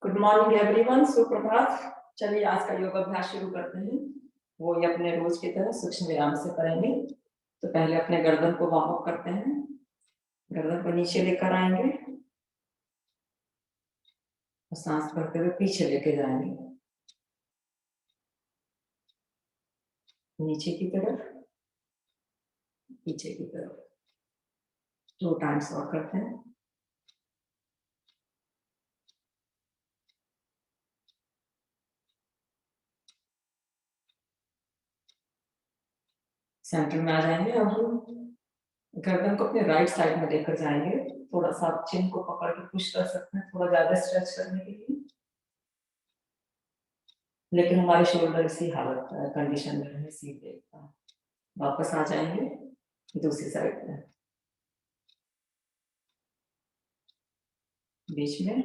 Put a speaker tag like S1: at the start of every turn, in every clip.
S1: Good morning everyone, सुप्रभात। चलिए आज का योग अभ्यास शुरू करते हैं। वो ये अपने रोज की तरह सूक्ष्म व्यायाम से करेंगे। तो पहले अपने गर्दन को वार्म अप करते हैं। गर्दन को नीचे लेकर आएंगे और सांस भरते हुए पीछे लेके जाएंगे, नीचे की तरफ, पीछे की तरफ। 2 टाइम्स और करते हैं। सेंटर में आ जाएंगे और हम गर्दन को अपने राइट साइड में लेकर जाएंगे। थोड़ा सा आप चिन को पकड़ के पुश कर सकते हैं, थोड़ा ज्यादा स्ट्रेच करने के लिए। लेकिन हमारे शोल्डर इसी हालत कंडीशन में रहने सीधे वापस आ जाएंगे दूसरी साइड में, बीच में,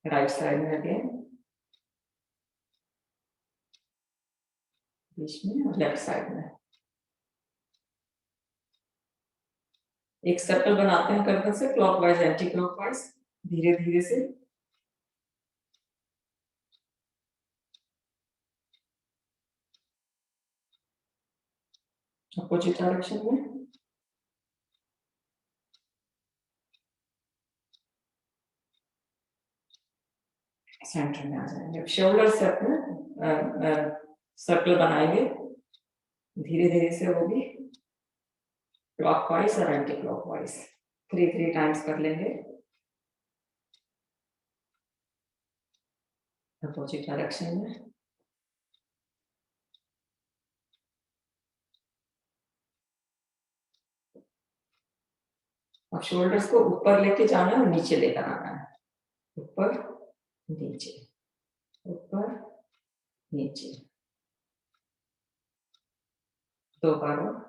S1: राइट साइड में अगेन, बीच में और लेफ्ट साइड में। एक सर्कल बनाते हैं गर्दन से, क्लॉकवाइज एंटी क्लॉकवाइज, धीरे धीरे से। अपोजिट डायरेक्शन में। सेंटर में आ जाएंगे। शोल्डर से अपने सर्कल बनाएंगे धीरे धीरे से, वो भी क्लॉकवाइज और एंटी क्लॉकवाइज। 3 टाइम्स कर लेंगे अपोजिट डायरेक्शन में। अब शोल्डर्स को ऊपर लेके जाना है और नीचे लेकर आना है। ऊपर नीचे, ऊपर नीचे, 2 बार।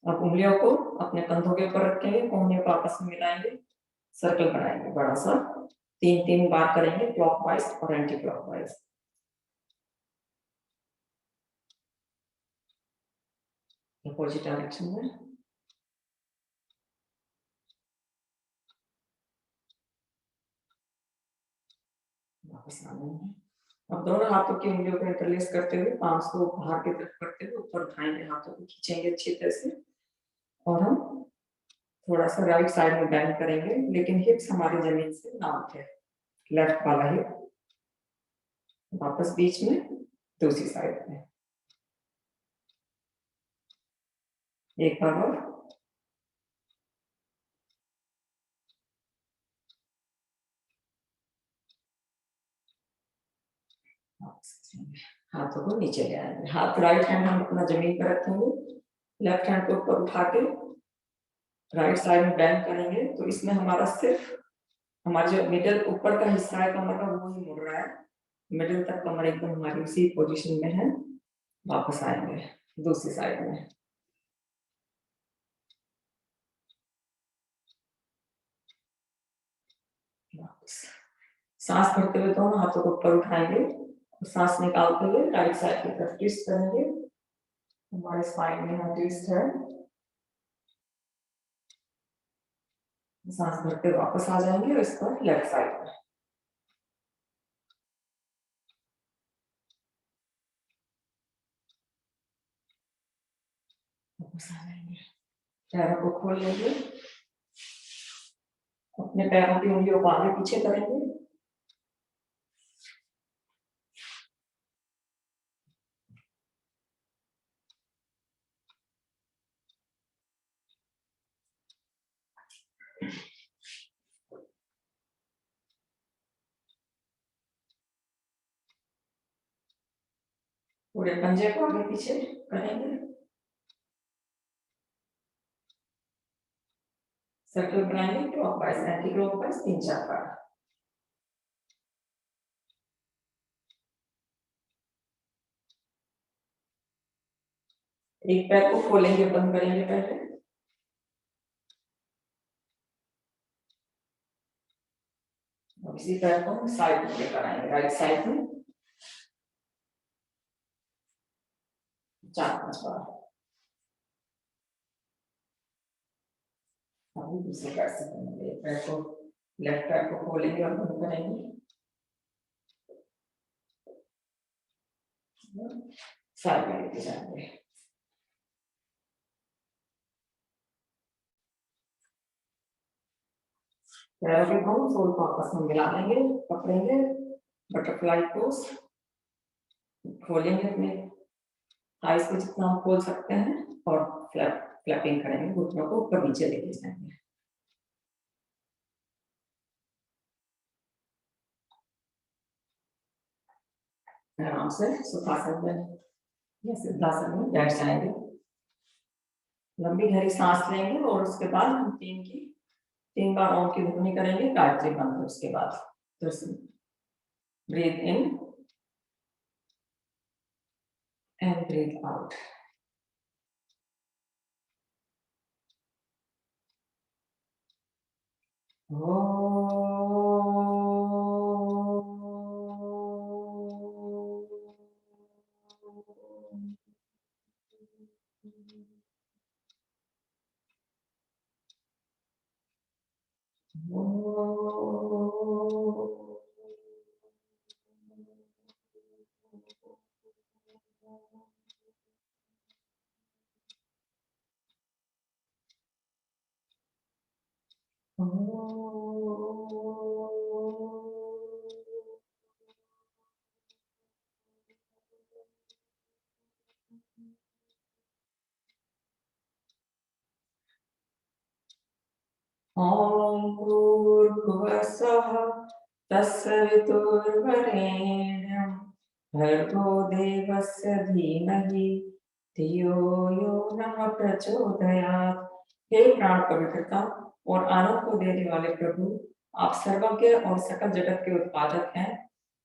S1: अब उंगलियों को अपने कंधों के ऊपर रखेंगे, कोहनियों को आपस में मिलाएंगे, सर्कल बनाएंगे बड़ा सा। 3 बार करेंगे, क्लॉकवाइज और एंटी क्लॉकवाइज। अपोजिट डायरेक्शन में। वापस आना है। अब दोनों हाथों की उंगलियों को इंटरलेस करते हुए पांच को बाहर की तरफ करते हुए ऊपर उठाएंगे, हाथों को खींचेंगे अच्छी तरह से। और हम थोड़ा सा राइट साइड में बैंड करेंगे, लेकिन हिप्स हमारी जमीन से ना उठे। लेफ्ट वाला हिप वापस बीच में, दूसरी साइड में। एक बार और। हाथों को नीचे ले आएंगे। हाथ राइट हैंड हम अपना जमीन पर रखेंगे, लेफ्ट हैंड को ऊपर उठा के राइट साइड में बैंड करेंगे। तो इसमें हमारा सिर्फ हमारा जो मिडल ऊपर का हिस्सा है कमर का, वो ही मुड़ रहा है। मिडल तक कमर एकदम हमारी उसी पोजीशन में है। वापस आएंगे दूसरी साइड में। वापस सांस भरते हुए दोनों हाथों को ऊपर उठाएंगे और सांस निकालते हुए राइट साइड की तरफ ट्विस्ट करेंगे। हमारे स्पाइन में यहाँ ट्विस्ट है। सांस भरते वापस आ जाएंगे और इसको लेफ्ट साइड में। वापस आ जाएंगे, पैरों को खोल लेंगे, अपने पैरों की उंगलियों को आगे पीछे करेंगे। पूरे पंजे को आगे पीछे करेंगे। सर्कल बनाएंगे, क्लॉकवाइज एंटी क्लॉकवाइज 3-4 बार। एक पैर को खोलेंगे, बंद करेंगे पहले। और इसी पैर को साइड में लेकर आएंगे, राइट साइड में 4-5 बार। अभी दूसरे पैर से करेंगे, एक पैर को लेफ्ट पैर को खोलेंगे और बंद करेंगे, साइड में लेके जाएंगे। पैरों के दोनों सोल को आपस में मिला लेंगे, पकड़ेंगे, बटरफ्लाई पोज, खोलेंगे अपने थाइस को जितना हम खोल सकते हैं और फ्लैपिंग करेंगे, घुटनों को ऊपर नीचे लेके जाएंगे। आराम से सुखासन में या सिद्धासन में बैठ जाएंगे। लंबी गहरी सांस लेंगे और उसके बाद हम 3 बार ओम की ध्वनि करेंगे, गायत्री मंत्र। उसके बाद breathe in and breathe out. Om भूर्भुवस्सुः तत्सवितुर्वरेण्यं भर्गो देवस्य धीमहि धियो यो नः प्रचोदयात्। हे प्राण पवित्रता और आनंद को देने वाले प्रभु, आप सर्वज्ञ और सकल जगत के उत्पादक हैं।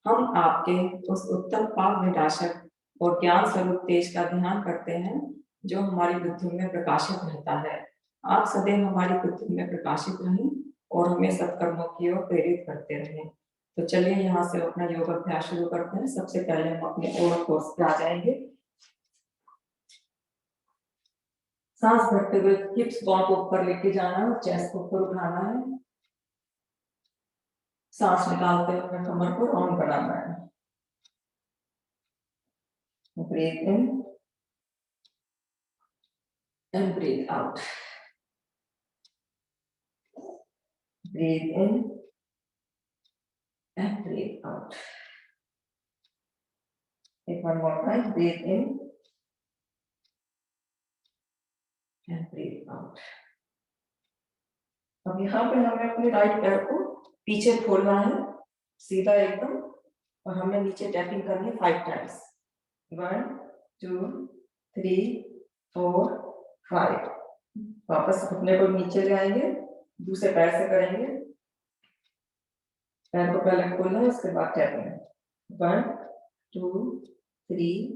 S1: हम आपके उस उत्तम पाप विनाशक और ज्ञान स्वरूप तेज का ध्यान करते हैं जो हमारी बुद्धि में प्रकाशित रहता है। आप सदैव हमारी बुद्धि में प्रकाशित रहें और हमें सत्कर्मों की ओर प्रेरित करते रहें। तो चलिए यहाँ से अपना योग अभ्यास शुरू करते हैं। सबसे पहले हम अपने ओवर कोर्स पे आ जाएंगे। सांस भरते हुए हिप्स बॉल को ऊपर लेके जाना है और चेस्ट को ऊपर उठाना है। सांस निकालते हुए कमर को राउंड बनाना है। Breathe in and breathe out. Breathe in and breathe out. Take one more time. Breathe in and breathe out. अब यहाँ पे हमें अपने राइट पैर को पीछे खोलना है, सीधा एकदम, और हमें नीचे टैपिंग करनी है 5 टाइम्स। 1 2 3 4 5। वापस घुटने को नीचे ले आएंगे, दूसरे पैर से करेंगे। पैर को पहले खोलना है, उसके बाद टैपिंग। 1 2 3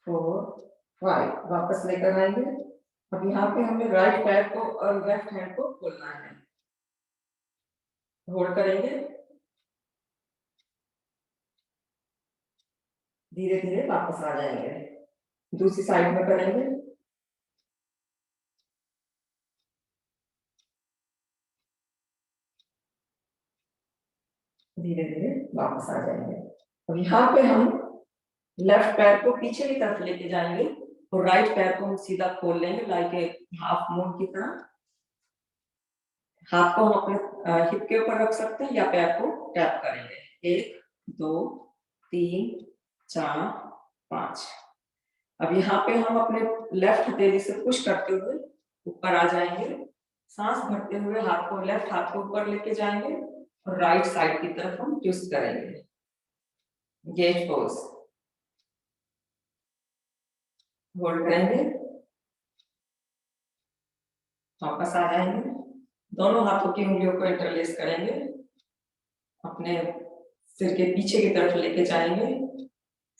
S1: 4 5। वापस लेकर आएंगे। अब यहाँ पे हमें राइट पैर को और लेफ्ट हैंड को खोलना है। होल्ड करेंगे, धीरे धीरे वापस आ जाएंगे। दूसरी साइड में करेंगे। धीरे धीरे वापस आ जाएंगे। अब यहाँ पे हम लेफ्ट पैर को पीछे की तरफ लेके जाएंगे और राइट पैर को हम सीधा खोल लेंगे, लाइक ए हाफ मून की तरह। हाथ को हम अपने हिप के ऊपर रख सकते हैं या पैर को टैप करेंगे। 1 2 3 4 5। अब यहाँ पे हम अपने लेफ्ट हथेली से पुश करते हुए ऊपर आ जाएंगे। सांस भरते हुए हाथ को, लेफ्ट हाथ को ऊपर लेके जाएंगे और राइट साइड की तरफ हम ट्विस्ट करेंगे। Gauge pose. होल्ड करेंगे, वापस आ जाएंगे। दोनों हाथों की उंगलियों को इंटरलेस करेंगे, अपने सिर के पीछे की तरफ लेके जाएंगे।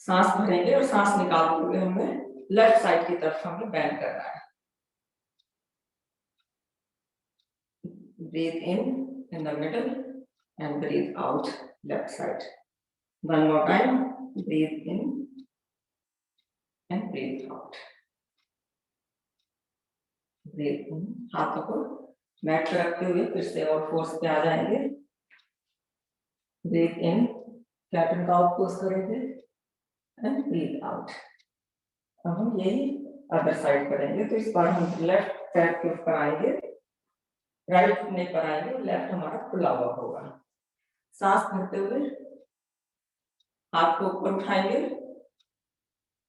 S1: सांस भरेंगे और सांस निकालते हुए हमें लेफ्ट साइड की तरफ हमें बैंड करना है। Breathe in the middle and breathe out left side. One more time. Breathe in and breathe out. Breathe in. हाथों को मैट पे रखते हुए फिर से और फोर्स पे आ जाएंगे। Breathe in, cat and cow pose करेंगे एंड ब्रीथ आउट। अब हम यही अदर साइड करेंगे। तो इस बार हम लेफ्ट पैर के ऊपर आएंगे, राइट घुटने पर आएंगे, लेफ्ट हमारा खुला हुआ होगा। सांस भरते हुए हाथ को ऊपर उठाएंगे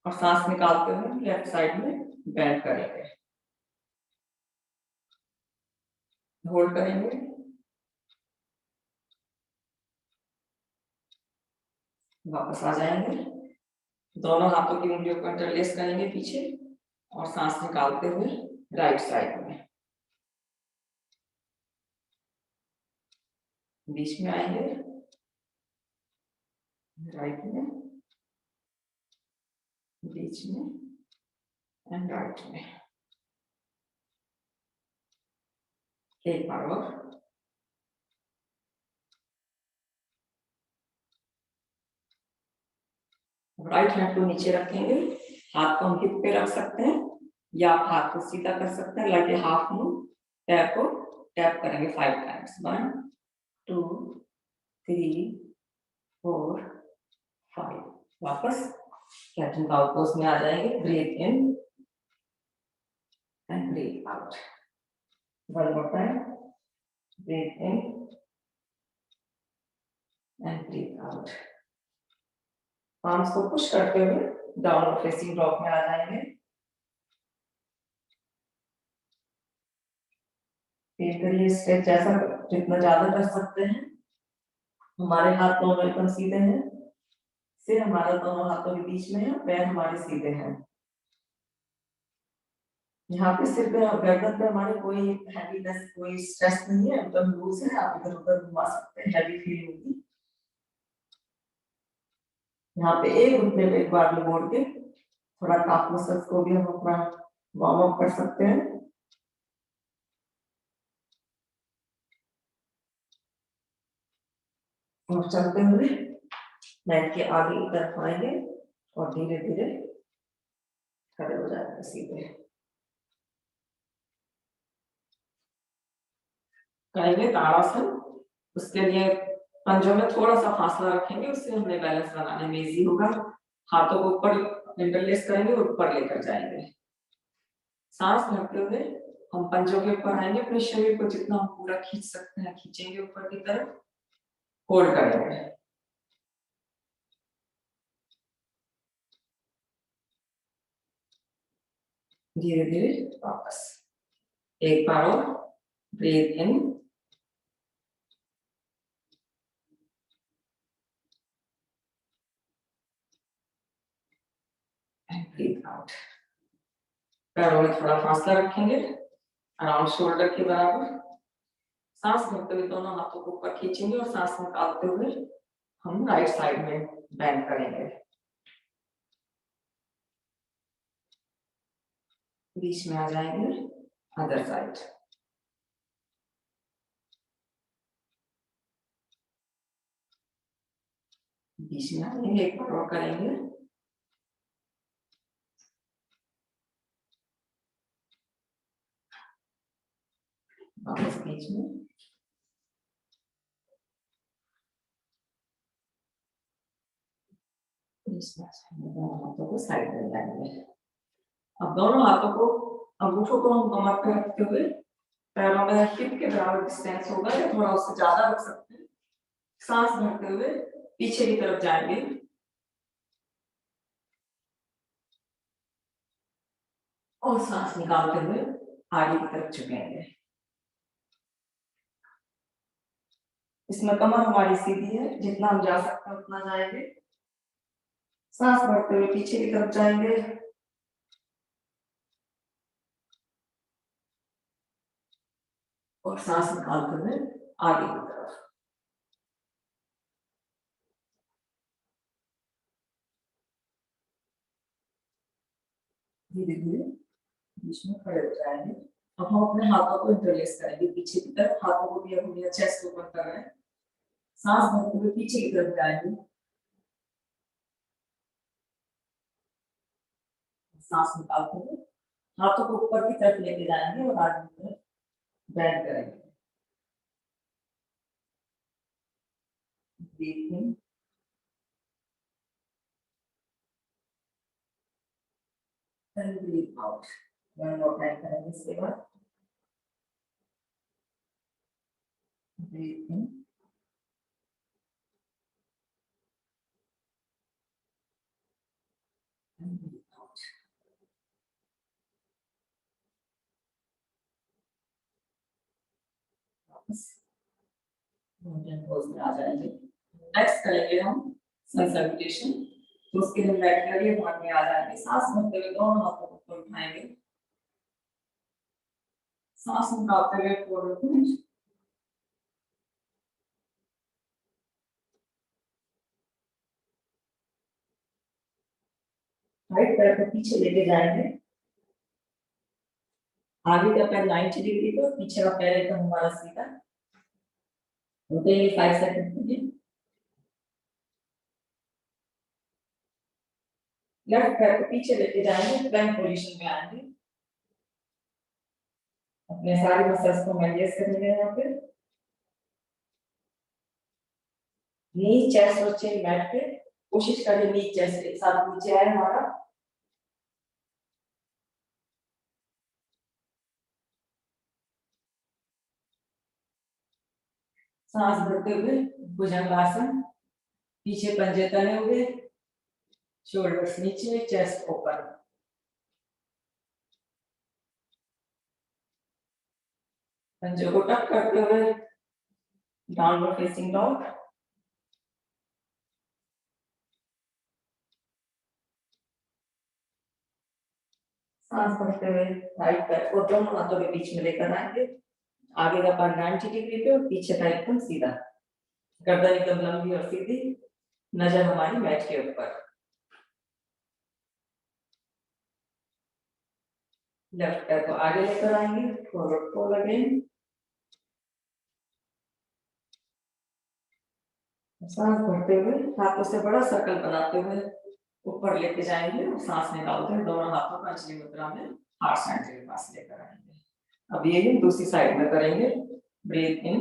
S1: और सांस निकालते हुए लेफ्ट साइड में बेंड करेंगे, होल्ड करेंगे, वापस आ जाएंगे। दोनों हाथों की उंगलियों को इंटरलेस करेंगे पीछे और सांस निकालते हुए राइट साइड में, बीच में आएंगे, राइट में, बीच में एंड राइट में। एक बार और, राइट हैंड को नीचे रखेंगे, हाथ को हम हिप पे रख सकते हैं या आप हाथ को सीधा कर सकते हैं, लाइक हाफ मूव। पैर को टैप करेंगे 5 टाइम्स, 1 2 3 4 5। वापस कैट एंड काउ पोज में आ जाएंगे। Breathe in and breathe out. One more time, breathe in and breathe out. Arms को पुश करते हुए डाउनवर्ड फेसिंग डॉग में आ जाएंगे। फील करिए स्ट्रेच, जैसा जितना ज्यादा कर सकते हैं। हमारे हाथ दोनों एकदम सीधे हैं, सिर हमारा दोनों हाथों के बीच में है, पैर हमारे सीधे हैं। यहाँ पे सिर पे और गर्दन पे हमारे कोई हैवीनेस, कोई स्ट्रेस नहीं है, एकदम लूज है। आप इधर उधर घुमा सकते हैं, हैवी फील होगी। यहाँ पे एक घुटने पे एक बार मोड़ के थोड़ा काफ मसल्स को भी हम अपना वार्म अप कर सकते हैं। और चलते हुए मैट के आगे की तरफ आएंगे और धीरे धीरे खड़े हो जाएंगे सीधे। करेंगे ताड़ासन। उसके लिए पंजों में थोड़ा सा फासला रखेंगे, उससे हमें बैलेंस बनाने में इजी होगा। हाथों को ऊपर इंटरलेस करेंगे और ऊपर लेकर जाएंगे। सांस भरते हुए हम पंजों के ऊपर आएंगे, अपने शरीर को जितना हम पूरा खींच सकते हैं खींचेंगे ऊपर की तरफ, होल्ड करेंगे। धीरे धीरे वापस एक बार और, breathe in and breathe out. पैरों में थोड़ा फासला रखेंगे, अराउंड शोल्डर के बराबर। सांस भरते हुए दोनों हाथों को ऊपर खींचेंगे और सांस निकालते हुए हम राइट साइड में बेंड करेंगे, बीच में आ जाएंगे, अदर साइड। बीच में आएंगे, एक बार और करेंगे, वापस बीच में, दोनों हाथों को साइड में लाएंगे। अब दोनों हाथों को, अंगूठों को हम कमर पे रखते हुए पैरों में हिप के बराबर डिस्टेंस होगा या थोड़ा उससे ज्यादा रख सकते हैं। सांस भरते हुए पीछे की तरफ जाएंगे और सांस निकालते हुए आगे की तरफ झुकेंगे। इसमें कमर हमारी सीधी है, जितना हम जा सकते हैं उतना जाएंगे। सांस भरते हुए पीछे की तरफ जाएंगे और सांस निकालते हुए आगे की तरफ। धीरे धीरे बीच में खड़े हो जाएंगे। अब हम अपने हाथों को इंटरलेस करेंगे पीछे की तरफ। हाथों को भी हम चेस्ट ओपन कर रहे हैं। सांस भरते हुए पीछे की तरफ जाएंगे, सांस निकालते हुए हाथों को ऊपर की तरफ लेके जाएंगे और आगे की तरफ बेंड करेंगे, breathe in and breathe out. One more time करेंगे इसके बाद, breathe in and breathe out. Pose में आ जाएंगे। नेक्स्ट करेंगे हम सन सैल्यूटेशन। तो उसके लिए बैठ करिए, भाग में आ जाएंगे, सांस भरते हुए दोनों हाथों को ऊपर उठाएंगे, सांस निकालते हुए फॉरवर्ड प्लंज, राइट पैर को पीछे लेके जाएंगे, आगे का पैर 90 डिग्री पे, पीछे का पैर एकदम हमारा सीधा, रुकेंगे 5 सेकंड के लिए। लेफ्ट पैर को पीछे लेके जाएंगे, प्लैंक पोजीशन में आएंगे, अपने सारे मसल्स को एंगेज करेंगे यहाँ पे, नी चेस्ट और चिन मैट पे, कोशिश करिए नी चेस्ट के साथ नीचे आए हमारा, सांस भरते हुए भुजंगासन, पीछे पंजे तने हुए, शोल्डर्स नीचे, चेस्ट ओपन, पंजों को टक करते हुए डाउनवर्ड फेसिंग डॉग, सांस भरते हुए राइट पैर को दोनों हाथों के बीच में लेकर आएंगे, आगे का पैर 90 डिग्री पे और पीछे का एकदम सीधा, गर्दन एकदम लंबी और सीधी, नजर हमारी मैट के ऊपर। लेफ्ट पैर को आगे लेकर आएंगे, फॉरवर्ड फोल्ड अगेन, सांस भरते हुए हाथों से बड़ा सर्कल बनाते हुए ऊपर लेके जाएंगे और सांस निकालते हुए दोनों हाथों को अंजलि मुद्रा में हार्ट सेंटर के पास लेकर आएंगे। अब ये दूसरी साइड में करेंगे, ब्रीथ इन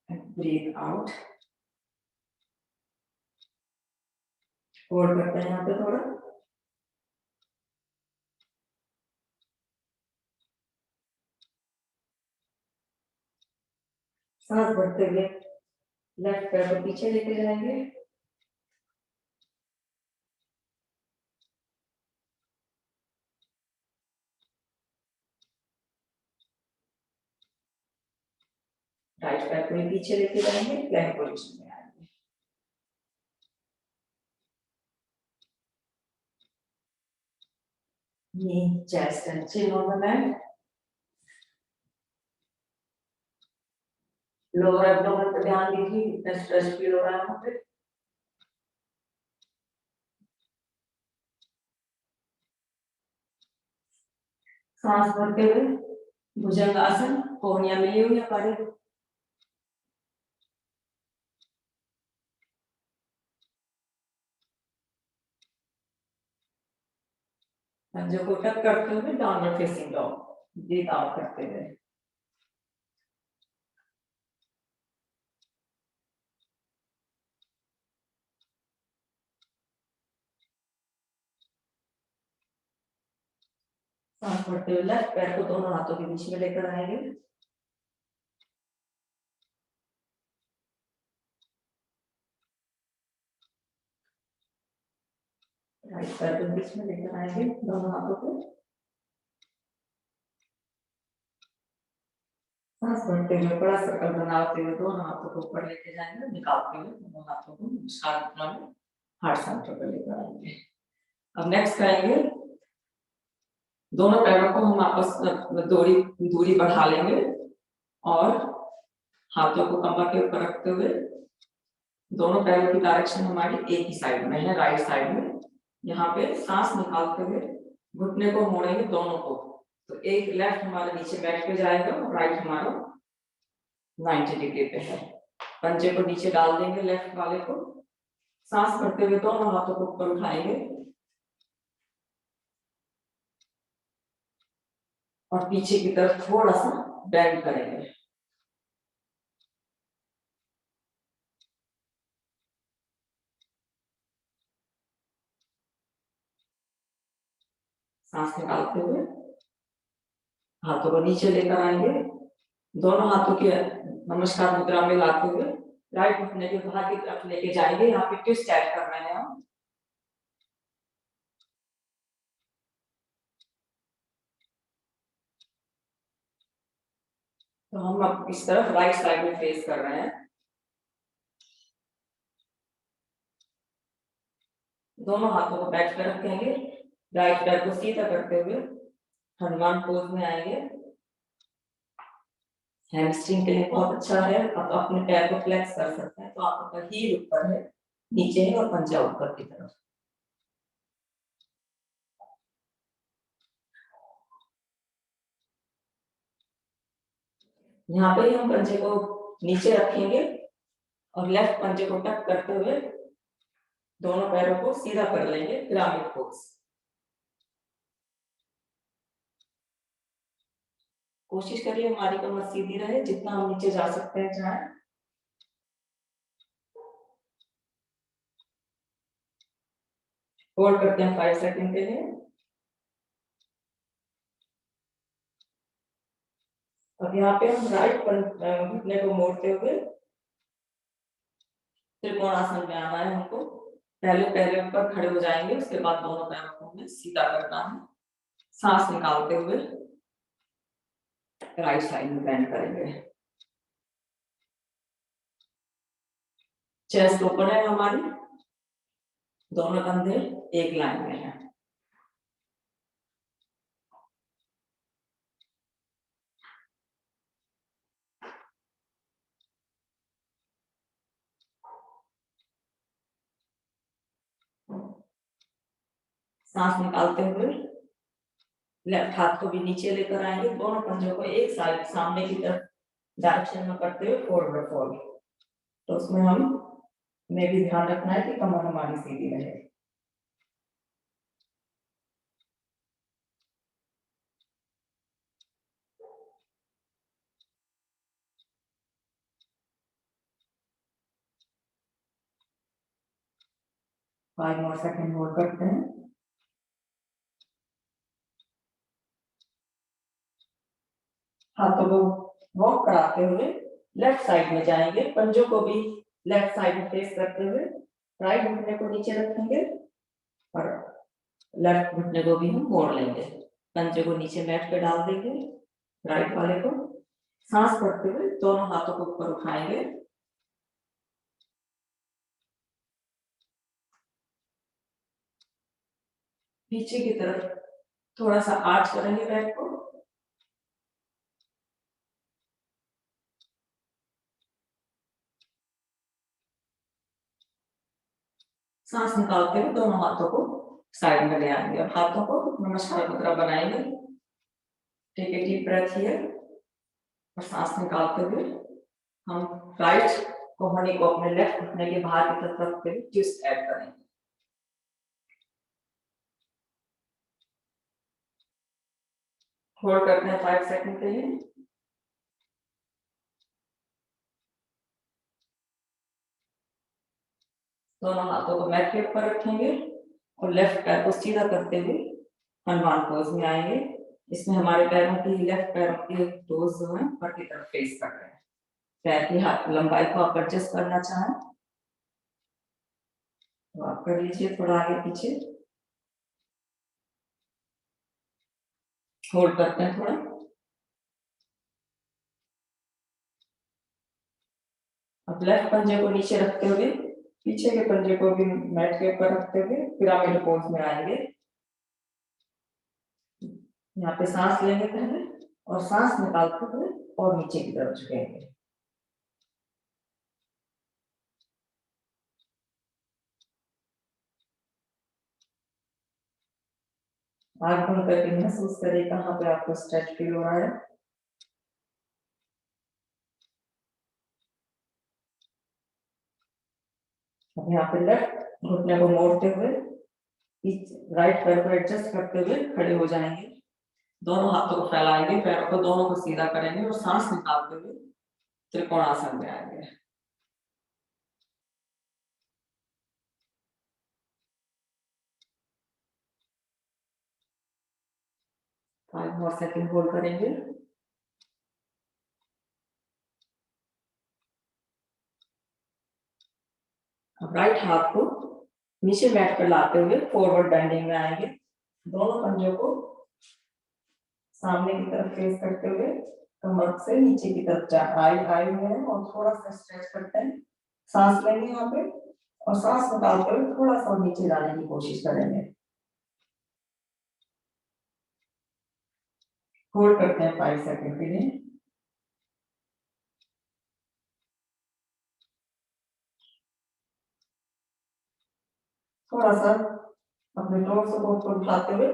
S1: ब्रीथ आउट, होल्ड करते हैं यहाँ पे थोड़ा, सांस भरते हुए लेफ्ट पैर को पीछे लेके जाएंगे, राइट पैर को पीछे लेके जाएंगे, प्लैंक पोजीशन में आएंगे, knee, chest and chin on the mat, lower abdomen पे ध्यान दीजिए, कितना स्ट्रेच फील हो रहा है वहां पे, सांस भरते हुए भुजंगासन, कोहनियां मिली हुई है हमारे, पंजों को टक करते हुए downward facing dog, breathe out करते हुए, सांस भरते हुए लेफ्ट पैर को दोनों हाथों के बीच में लेकर आएंगे, राइट पैर को बीच में लेकर आएंगे दोनों हाथों को, सांस भरते हुए बड़ा सर्कल बनाते हुए दोनों हाथों को ऊपर लेके जाएंगे, निकालते हुए दोनों हाथों को नमस्कार मुद्रा में हार्ट सेंटर पर लेकर आएंगे। अब नेक्स्ट करेंगे, दोनों पैरों को हम आपस में दूरी बढ़ा लेंगे और हाथों को कमर के ऊपर रखते हुए, दोनों पैरों की डायरेक्शन हमारी एक ही साइड में है, राइट साइड में, यहाँ पे सांस निकालते हुए घुटने को मोड़ेंगे दोनों को, तो एक लेफ्ट हमारे नीचे बैठ पे जाएगा और राइट हमारा 90 डिग्री पे है, पंजे को नीचे डाल देंगे लेफ्ट वाले को, सांस भरते हुए दोनों हाथों को ऊपर उठाएंगे और पीछे की तरफ थोड़ा सा बेंड करेंगे। सांस निकालते हुए हाथों को नीचे लेकर आएंगे, दोनों हाथों के नमस्कार मुद्रा में लाते हुए राइट घुटने के बाहर की तरफ लेके जाएंगे। यहाँ पे ट्विस्ट ऐड कर रहे हैं हम। तो हम अब इस तरफ राइट साइड में फेस कर रहे हैं। दोनों हाथों को बैठ कर रखेंगे, राइट पैर को सीधा करते हुए हनुमान पोज में आएंगे। हैमस्ट्रिंग के लिए बहुत अच्छा है। आप अपने पैर को फ्लेक्स कर सकते हैं। तो आपका हील ऊपर है, नीचे है और पंजा ऊपर की तरफ। यहाँ पे हम पंजे को नीचे रखेंगे और लेफ्ट पंजे को टक करते हुए दोनों पैरों को सीधा कर लेंगे, पिरामिड पोज। कोशिश करिए हमारी कमर सीधी रहे, जितना हम नीचे जा सकते हैं जाए। होल्ड करते हैं 5 सेकंड के लिए। अब यहाँ पे हम राइट घुटने को मोड़ते हुए त्रिकोणासन में आना है हमको। पहले पहले ऊपर खड़े हो जाएंगे, उसके बाद दोनों पैरों को हमें सीधा करना है। सांस निकालते हुए राइट साइड में बेंड करेंगे। चेस्ट ओपन है हमारी, दोनों कंधे एक लाइन में है। सांस निकालते हुए लेफ्ट हाथ को भी नीचे लेकर आएंगे, दोनों पंजों को एक साइड सामने की तरफ डायरेक्शन में करते हुए फॉरवर्ड फोल्ड। तो उसमें हम में भी ध्यान रखना है कि कमर हमारी सीधी रहे। फाइव मोर सेकंड होल्ड करते हैं। हाथों को वॉक कराते हुए लेफ्ट साइड में जाएंगे, पंजों को भी लेफ्ट साइड में फेस करते हुए राइट घुटने को नीचे रखेंगे और लेफ्ट घुटने को भी हम मोड़ लेंगे। पंजे को नीचे मैट पे डाल देंगे, राइट वाले को। सांस करते हुए दोनों हाथों को ऊपर उठाएंगे। पीछे की तरफ थोड़ा सा आर्च करेंगे बैक को। सांस निकालते हुए दोनों हाथों को साइड में ले आएंगे और हाथों को नमस्कार मुद्रा बनाएंगे। Take a deep breath here और सांस निकालते हुए हम राइट कोहनी को अपने लेफ्ट घुटने के बाहर की तरफ रखते हुए ट्विस्ट ऐड करेंगे। होल्ड करते हैं 5 सेकंड के लिए। दोनों हाथों को मैट के ऊपर रखेंगे और लेफ्ट पैर को सीधा करते हुए हनुमान पोज में आएंगे। इसमें हमारे पैरों की लेफ्ट पैरों के टोज जो है ऊपर की तरफ फेस कर रहे हैं। पैर की हाथ लंबाई को आप एडजस्ट करना चाहें तो आप कर लीजिए, थोड़ा आगे पीछे। होल्ड करते हैं थोड़ा। अब लेफ्ट पंजे को नीचे रखते हुए पीछे के पंजे को भी मैट के ऊपर रखते हुए पिरामिड पोज में आएंगे। यहाँ पे सांस लेंगे पहले और सांस निकालते हुए और नीचे की तरफ झुकेंगे। आंख बंद करके महसूस करिए कहाँ पे आपको स्ट्रेच फील हो रहा है। अब यहाँ पे लेफ्ट घुटने को मोड़ते हुए राइट पैर को एडजस्ट करते हुए खड़े हो जाएंगे। दोनों हाथों को फैलाएंगे, पैरों को दोनों को सीधा करेंगे और सांस निकालते हुए त्रिकोणासन में आएंगे। 5 more सेकंड होल्ड करेंगे। अब राइट हाथ को नीचे मैट पर लाते हुए फॉरवर्ड बेंडिंग में आएंगे। दोनों पंजों को सामने की तरफ फेस करते हुए कमर से नीचे की तरफ आए हुए हैं और थोड़ा सा स्ट्रेच करते हैं। सांस लेंगे यहाँ पे और सांस निकालते हुए थोड़ा सा नीचे लाने की कोशिश करेंगे। होल्ड करते हैं 5 सेकंड के लिए। थोड़ा सा अपने टोर्स को ऊपर उठाते हुए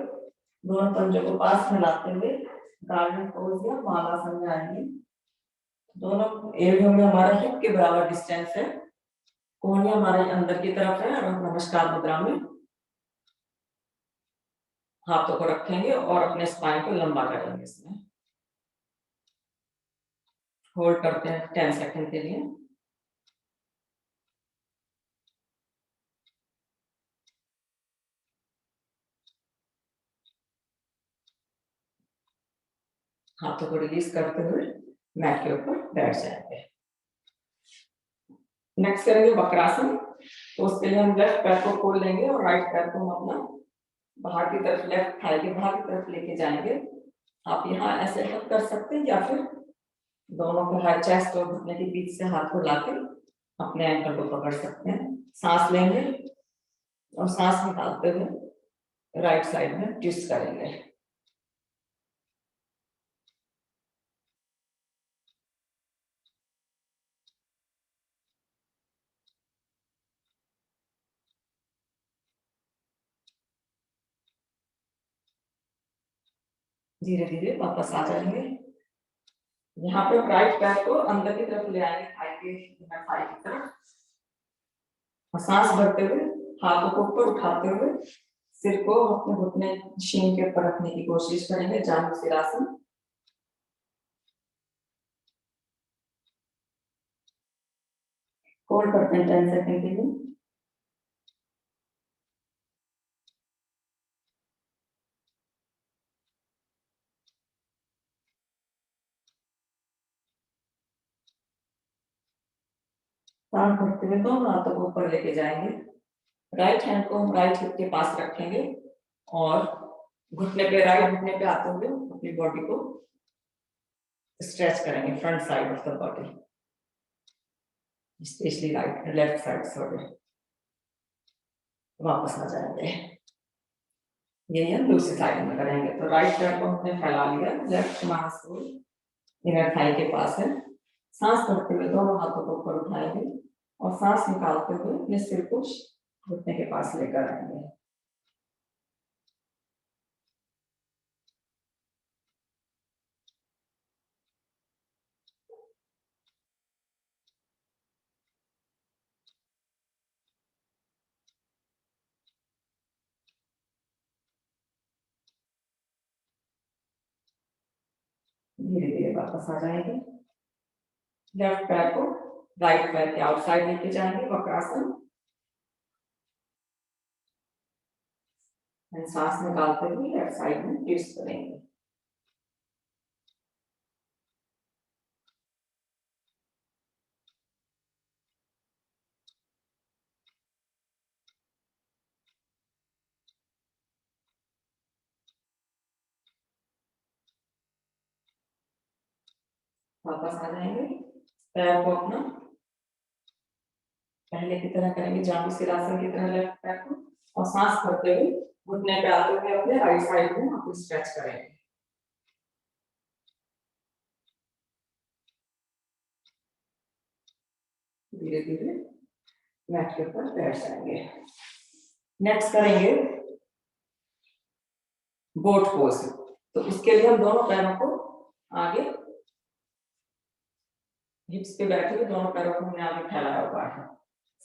S1: दोनों पंजों को पास में लाते हुए गार्डन पोज या मालासन में आएंगे। दोनों एल्बो में हमारा हिप के बराबर डिस्टेंस है। कोहनी हमारे अंदर की तरफ है और नमस्कार मुद्रा में हाथों को रखेंगे और अपने स्पाइन को लंबा करेंगे। इसमें होल्ड करते हैं 10 सेकंड के लिए। हाथों को रिलीज करते हुए मैट के ऊपर बैठ जाएंगे। नेक्स्ट करेंगे वक्रासन। तो उसके लिए हम लेफ्ट पैर को खोल लेंगे और राइट पैर को हम अपना बाहर की तरफ, लेफ्ट थाई के बाहर की तरफ लेके जाएंगे। आप यहाँ ऐसे हक कर सकते हैं या फिर दोनों को हाई चेस्ट और घुटने के बीच से हाथ को लाके अपने एंकल को पकड़ सकते हैं। सांस लेंगे और सांस निकालते हुए राइट साइड में ट्विस्ट करेंगे। धीरे धीरे वापस आ जाएंगे। यहाँ पे राइट पैर को अंदर की तरफ ले आएंगे, थाई की तरफ। सांस भरते हुए हाथों को ऊपर उठाते हुए सिर को अपने घुटने शीन के ऊपर रखने की कोशिश करेंगे, जानु सिरासन। होल्ड करते हैं 10 सेकंड के लिए। सांस भरते हुए दोनों हाथों को ऊपर लेके जाएंगे। राइट हैंड को हम राइट हिप के पास रखेंगे और घुटने पे, राइट घुटने पे आते हुए अपनी बॉडी को स्ट्रेच करेंगे, front side of the body, specially right left side. Sorry, वापस आ जाएंगे। यही हम दूसरी साइड में करेंगे। तो राइट पैर को हमने फैला लिया, लेफ्ट मांसपेशियों इनर थाई के पास है। सांस भरते हुए दोनों हाथों को ऊपर उठाएंगे और सांस निकालते हुए अपने सिर को घुटने के पास लेकर आएंगे। धीरे धीरे वापस आ जाएंगे। लेफ्ट पैर को राइट पैर के आउटसाइड लेके जाएंगे, वक्रासन। सांस निकालते हुए लेफ्ट साइड में ट्विस्ट करेंगे। वापस आ जाएंगे। पैर को अपना पहले की तरह करेंगे, जानु सिरासन की तरह लेफ्ट पैर को, और सांस भरते हुए घुटने पे आते हुए अपने राइट साइड में आप स्ट्रेच करेंगे। धीरे धीरे मैट के ऊपर बैठ जाएंगे। नेक्स्ट करेंगे बोट पोज। तो इसके लिए हम दोनों पैरों को आगे हिप्स पे बैठे हुए दोनों पैरों को हमने आगे फैलाया हुआ है।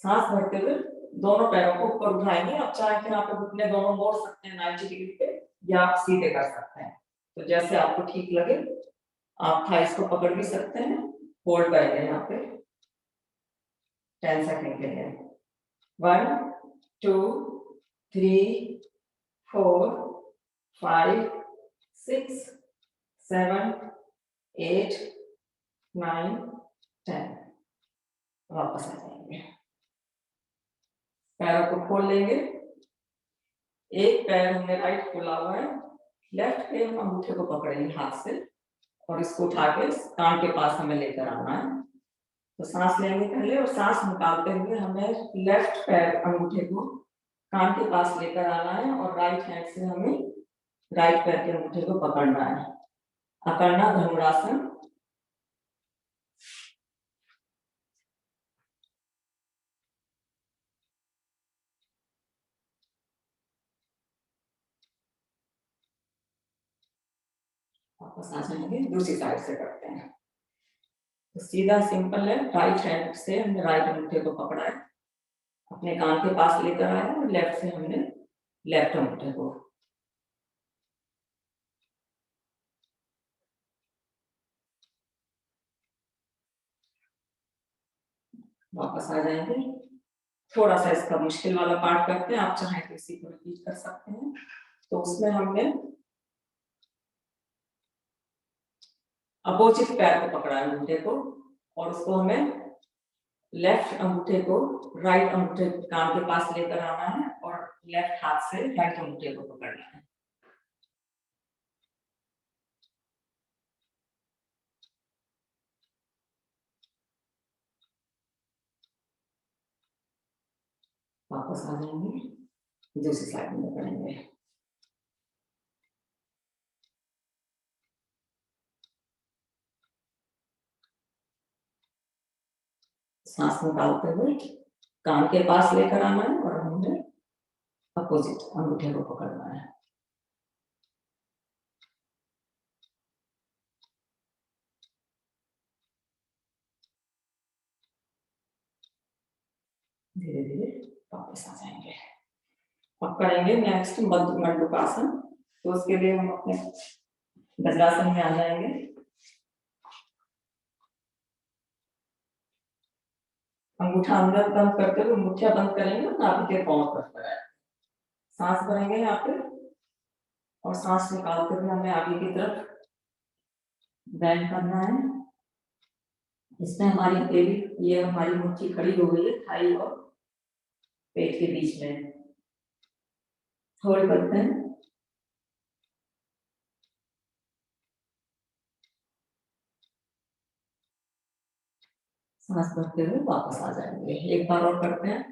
S1: सांस भरते हुए दोनों पैरों को ऊपर उठाएंगे। आप चाहे तो यहाँ पे घुटने दोनों मोड़ सकते हैं 90 डिग्री पे, या आप सीधे कर सकते हैं। तो जैसे आपको ठीक लगे आप थाइस को पकड़ भी सकते हैं, होल्ड करेंगे यहाँ पे 10 सेकेंड के लिए। 1 2 3 4 5 6 7 8 9 10। वापस आ जाएंगे, पैरों को खोल लेंगे। एक पैर हमने राइट खोला हुआ है, लेफ्ट पे हम अंगूठे को पकड़ेंगे हाथ से और इसको उठा के कान के पास हमें लेकर आना है। तो सांस लेंगे पहले और सांस निकालते हुए हमें लेफ्ट पैर अंगूठे को कान के पास लेकर आना है और राइट हैंड से हमें राइट पैर के अंगूठे को पकड़ना है। अकर्णा धनुरासन। वापस आ जाएंगे, दूसरी साइड से करते हैं। तो सीधा सिंपल है, राइट हैंड से हमने राइट अंगूठे को पकड़ा है, अपने कान के पास लेकर आया और लेफ्ट से हमने लेफ्ट अंगूठे को। वापस आ जाएंगे। थोड़ा सा इसका मुश्किल वाला पार्ट करते हैं, आप चाहें तो इसी को रिपीट कर सकते हैं। तो उसमें हमने अपोजिट पैर को पकड़ा है अंगूठे को और उसको हमें लेफ्ट अंगूठे को राइट अंगूठे कान के पास लेकर आना है और लेफ्ट हाथ से राइट अंगूठे को पकड़ना है। वापस आ जाएंगे, दूसरी साइड में करेंगे। सांस निकालते हुए कान के पास लेकर आना है और हमने अपोजिट अंगूठे को पकड़ना है। धीरे धीरे वापस आ जाएंगे। अब करेंगे नेक्स्ट मंडूकासन। तो उसके लिए हम अपने वज्रासन में आ जाएंगे। अंगूठा अंदर बंद करते हुए मुठ्ठियां बंद करेंगे और नाभि के पांव पर लगाएंगे। सांस भरेंगे यहाँ पे और सांस निकालते हुए हमें आगे की तरफ बैंड करना है। इसमें हमारी पेट, ये हमारी मुट्ठी खड़ी हो गई है थाई और पेट के बीच में। होल्ड करते हैं। सांस भरते हुए वापस आ जाएंगे। एक बार और करते हैं।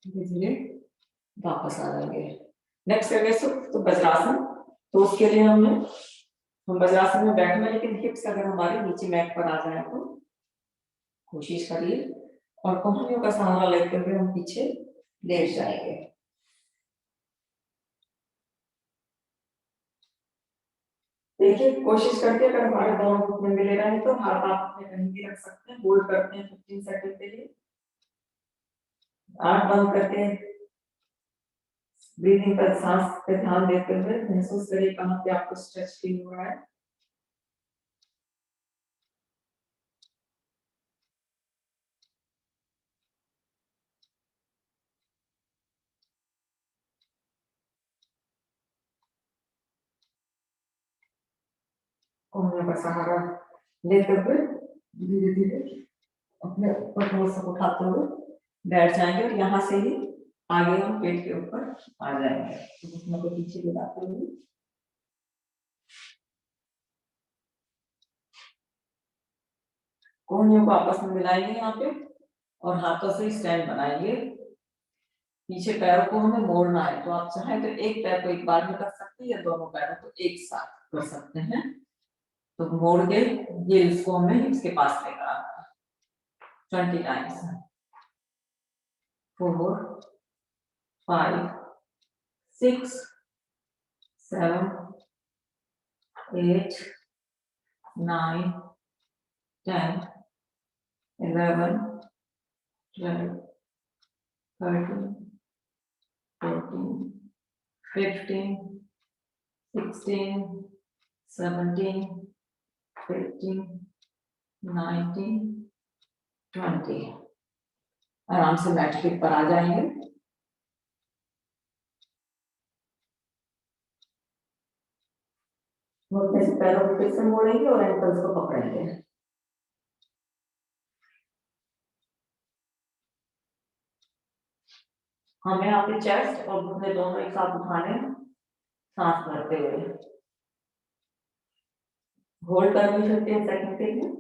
S1: धीरे धीरे वापस आ जाएंगे। नेक्स्ट करेंगे तो वज्रासन। तो उसके लिए हम वज्रासन में बैठना, लेकिन हिप्स अगर हमारे नीचे मैट पर आ जाए तो कोशिश करिए और कोहनियों का सहारा लेते हुए हम पीछे लेट जाएंगे। देखिए कोशिश करके अगर हमारे दोनों घुटने मिले रहे तो हाथ आप अपने कहीं भी रख सकते हैं। होल्ड करते हैं 15 सेकंड के लिए। आंख बंद करके ब्रीदिंग पर सांस पे ध्यान देते हुए महसूस करिए कहाँ पे आपको स्ट्रेच फील हो रहा है। कोहनियों का सहारा लेते हुए धीरे धीरे अपने ऊपर को उठाते हुए बैठ जाएंगे और यहाँ से ही आगे हम पेट के ऊपर आ जाएंगे। घुटनों को पीछे गिराते हुए कोहनियों को आपस में मिलाएंगे यहाँ पे और हाथों से स्टैंड बनाएंगे। पीछे पैरों को हमें मोड़ना है, तो आप चाहें तो एक पैर को एक बार में कर सकते हैं या दोनों पैरों को एक साथ कर सकते हैं। तो मोड़ के ये इसको हमें इसके पास लेकर आना है 20 टाइम्स। 4 5 6, 7, 8, 9, 10, 11, 12, 13, 14, 15, 16, 17, 18, 19, 20। आराम से मैट के ऊपर आ जाएंगे। घुटने से पैरों को फिर से मोड़ेंगे और एंकल्स को पकड़ेंगे। हमें यहाँ पे चेस्ट और घुटने दोनों एक साथ उठाने, सांस भरते हुए। होल्ड करनी 15 सेकंड के लिए।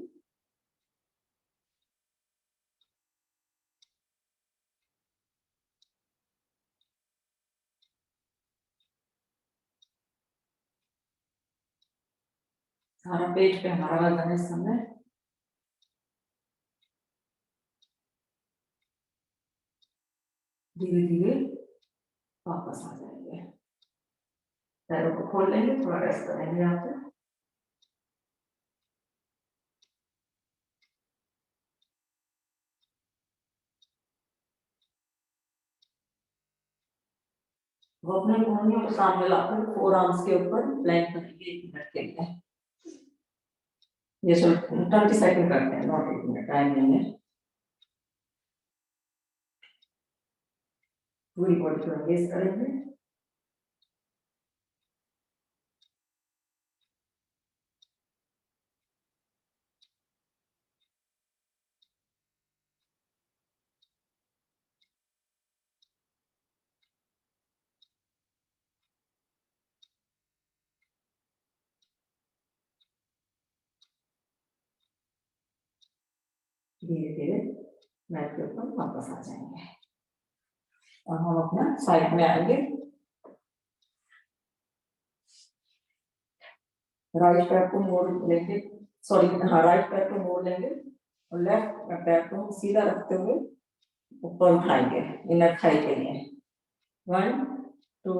S1: सारा पेज पे हमारा वजन है इस समय। धीरे धीरे वापस आ जाएंगे। पैरों को खोल लेंगे, थोड़ा रेस्ट करेंगे यहाँ पे। घुटने घूमने को सामने लाकर फोर आर्म्स के ऊपर प्लैंक करेंगे 1 मिनट के लिए। ये सिर्फ 20 सेकंड करते हैं, नॉट 1 मिनट, टाइम नहीं है। पूरी बॉडी को एंगेज करेंगे। धीरे धीरे मैट के ऊपर वापस आ जाएंगे और हम अपना साइड में आएंगे। राइट पैर को मोड़ लेंगे, सॉरी हाँ, राइट पैर को मोड़ लेंगे और लेफ्ट पैर को सीधा रखते हुए ऊपर उठाएंगे इनर थाई के लिए। 1, 2,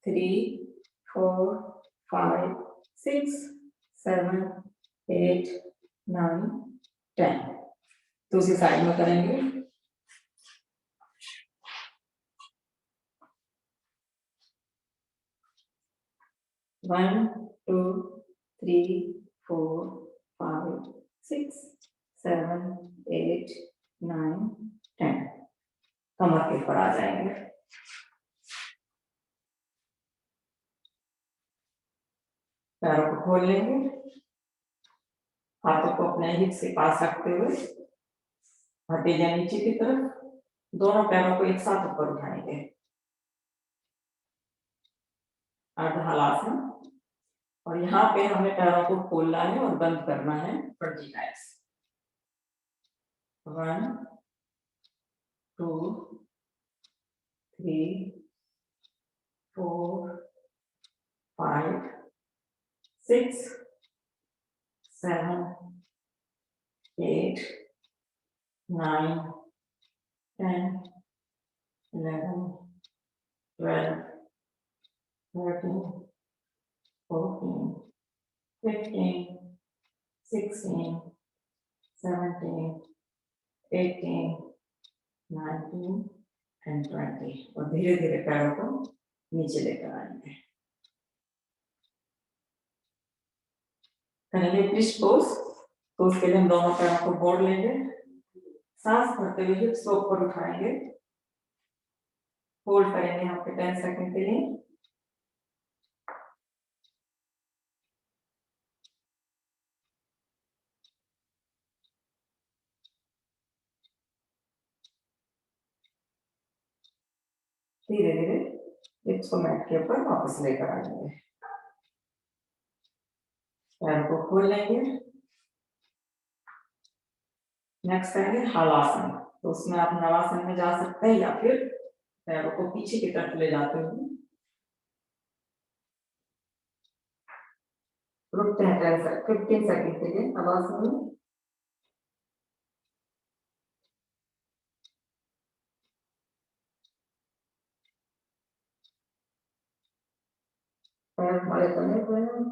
S1: 3, 4, 5, 6, 7, 8, 9, 10। दूसरी साइड में करेंगे। One, 2, 3, 4, 5, 6, 7, 8, 9, 10। कमर के ऊपर आ जाएंगे। पैरों को खोल लेंगे, हाथों को अपने हिप से पास रखते हुए हथेलियां नीचे की तरफ, दोनों पैरों को एक साथ ऊपर उठाएंगे। अर्ध हलासन। और यहाँ पे हमें पैरों को खोलना है और बंद करना है वर्टिकल्स। 1, 2, 3, 4, 5, 6, 7, 8, 9, 10, 11, 12, 13, 14, 15, 16, 17, 18, 19 and 20। और धीरे धीरे पैरों को नीचे लेकर आएंगे। करेंगे ट्विस्ट पोज। तो उसके लिए हम दोनों पैरों को मोड़ लेंगे, सांस भरते हुए हिप्स को ऊपर उठाएंगे, होल्ड करेंगे यहाँ पे 10 सेकंड के लिए। धीरे धीरे हिप्स को मैट के ऊपर वापस लेकर आएंगे। पैर को खोल लेंगे। नेक्स्ट करेंगे हलासन। तो उसमें आप नवासन में जा सकते हैं या फिर पैरों को पीछे की तरफ ले जाते हुए रुकते हैं 15 सेकंड के लिए हलासन में। पैर हमारे बने हुए हैं।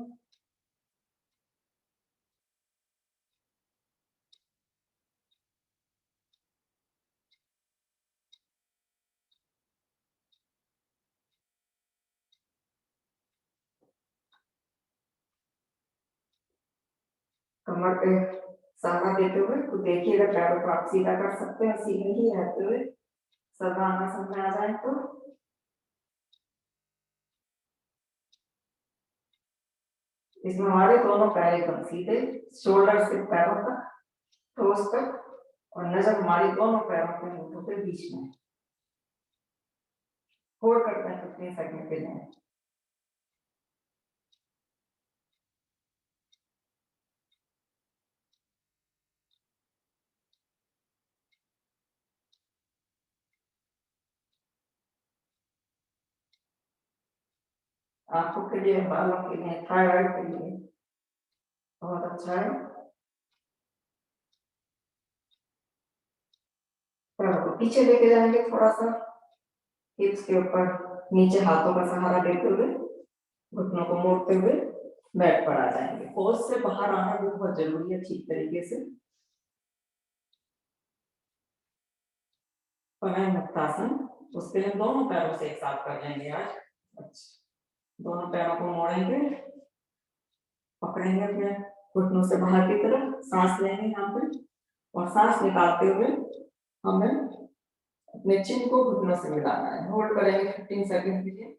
S1: कमर पे सहारा देते हुए तो देखिएगा पैरों को आप सीधा कर सकते हैं, सीधे ही रहते हुए सर्वांगासन में आ जाए तो इसमें हमारे दोनों पैर एकदम सीधे, शोल्डर से पैरों तक, टोस तक, और नजर हमारी दोनों पैरों के मुंहों के बीच में। होल्ड करते हैं 15 सेकंड के लिए। आंखों के लिए, बालों के लिए, थायराइड के लिए बहुत अच्छा है। पैरों को पीछे लेके जाएंगे थोड़ा सा, हिप्स के ऊपर नीचे हाथों का सहारा देते हुए, घुटनों को मोड़ते हुए बैक पर आ जाएंगे। पोज से बाहर आना भी बहुत जरूरी है ठीक तरीके से। पलंग मुक्तासन, उसके लिए दोनों पैरों से एक साथ कर लेंगे आज। अच्छा, दोनों पैरों को मोड़ेंगे, पकड़ेंगे अपने घुटनों से बाहर की तरफ, सांस लेंगे यहाँ पे, और सांस निकालते हुए हमें अपने चिन को घुटनों से मिलाना है। होल्ड करेंगे 15 सेकंड के लिए।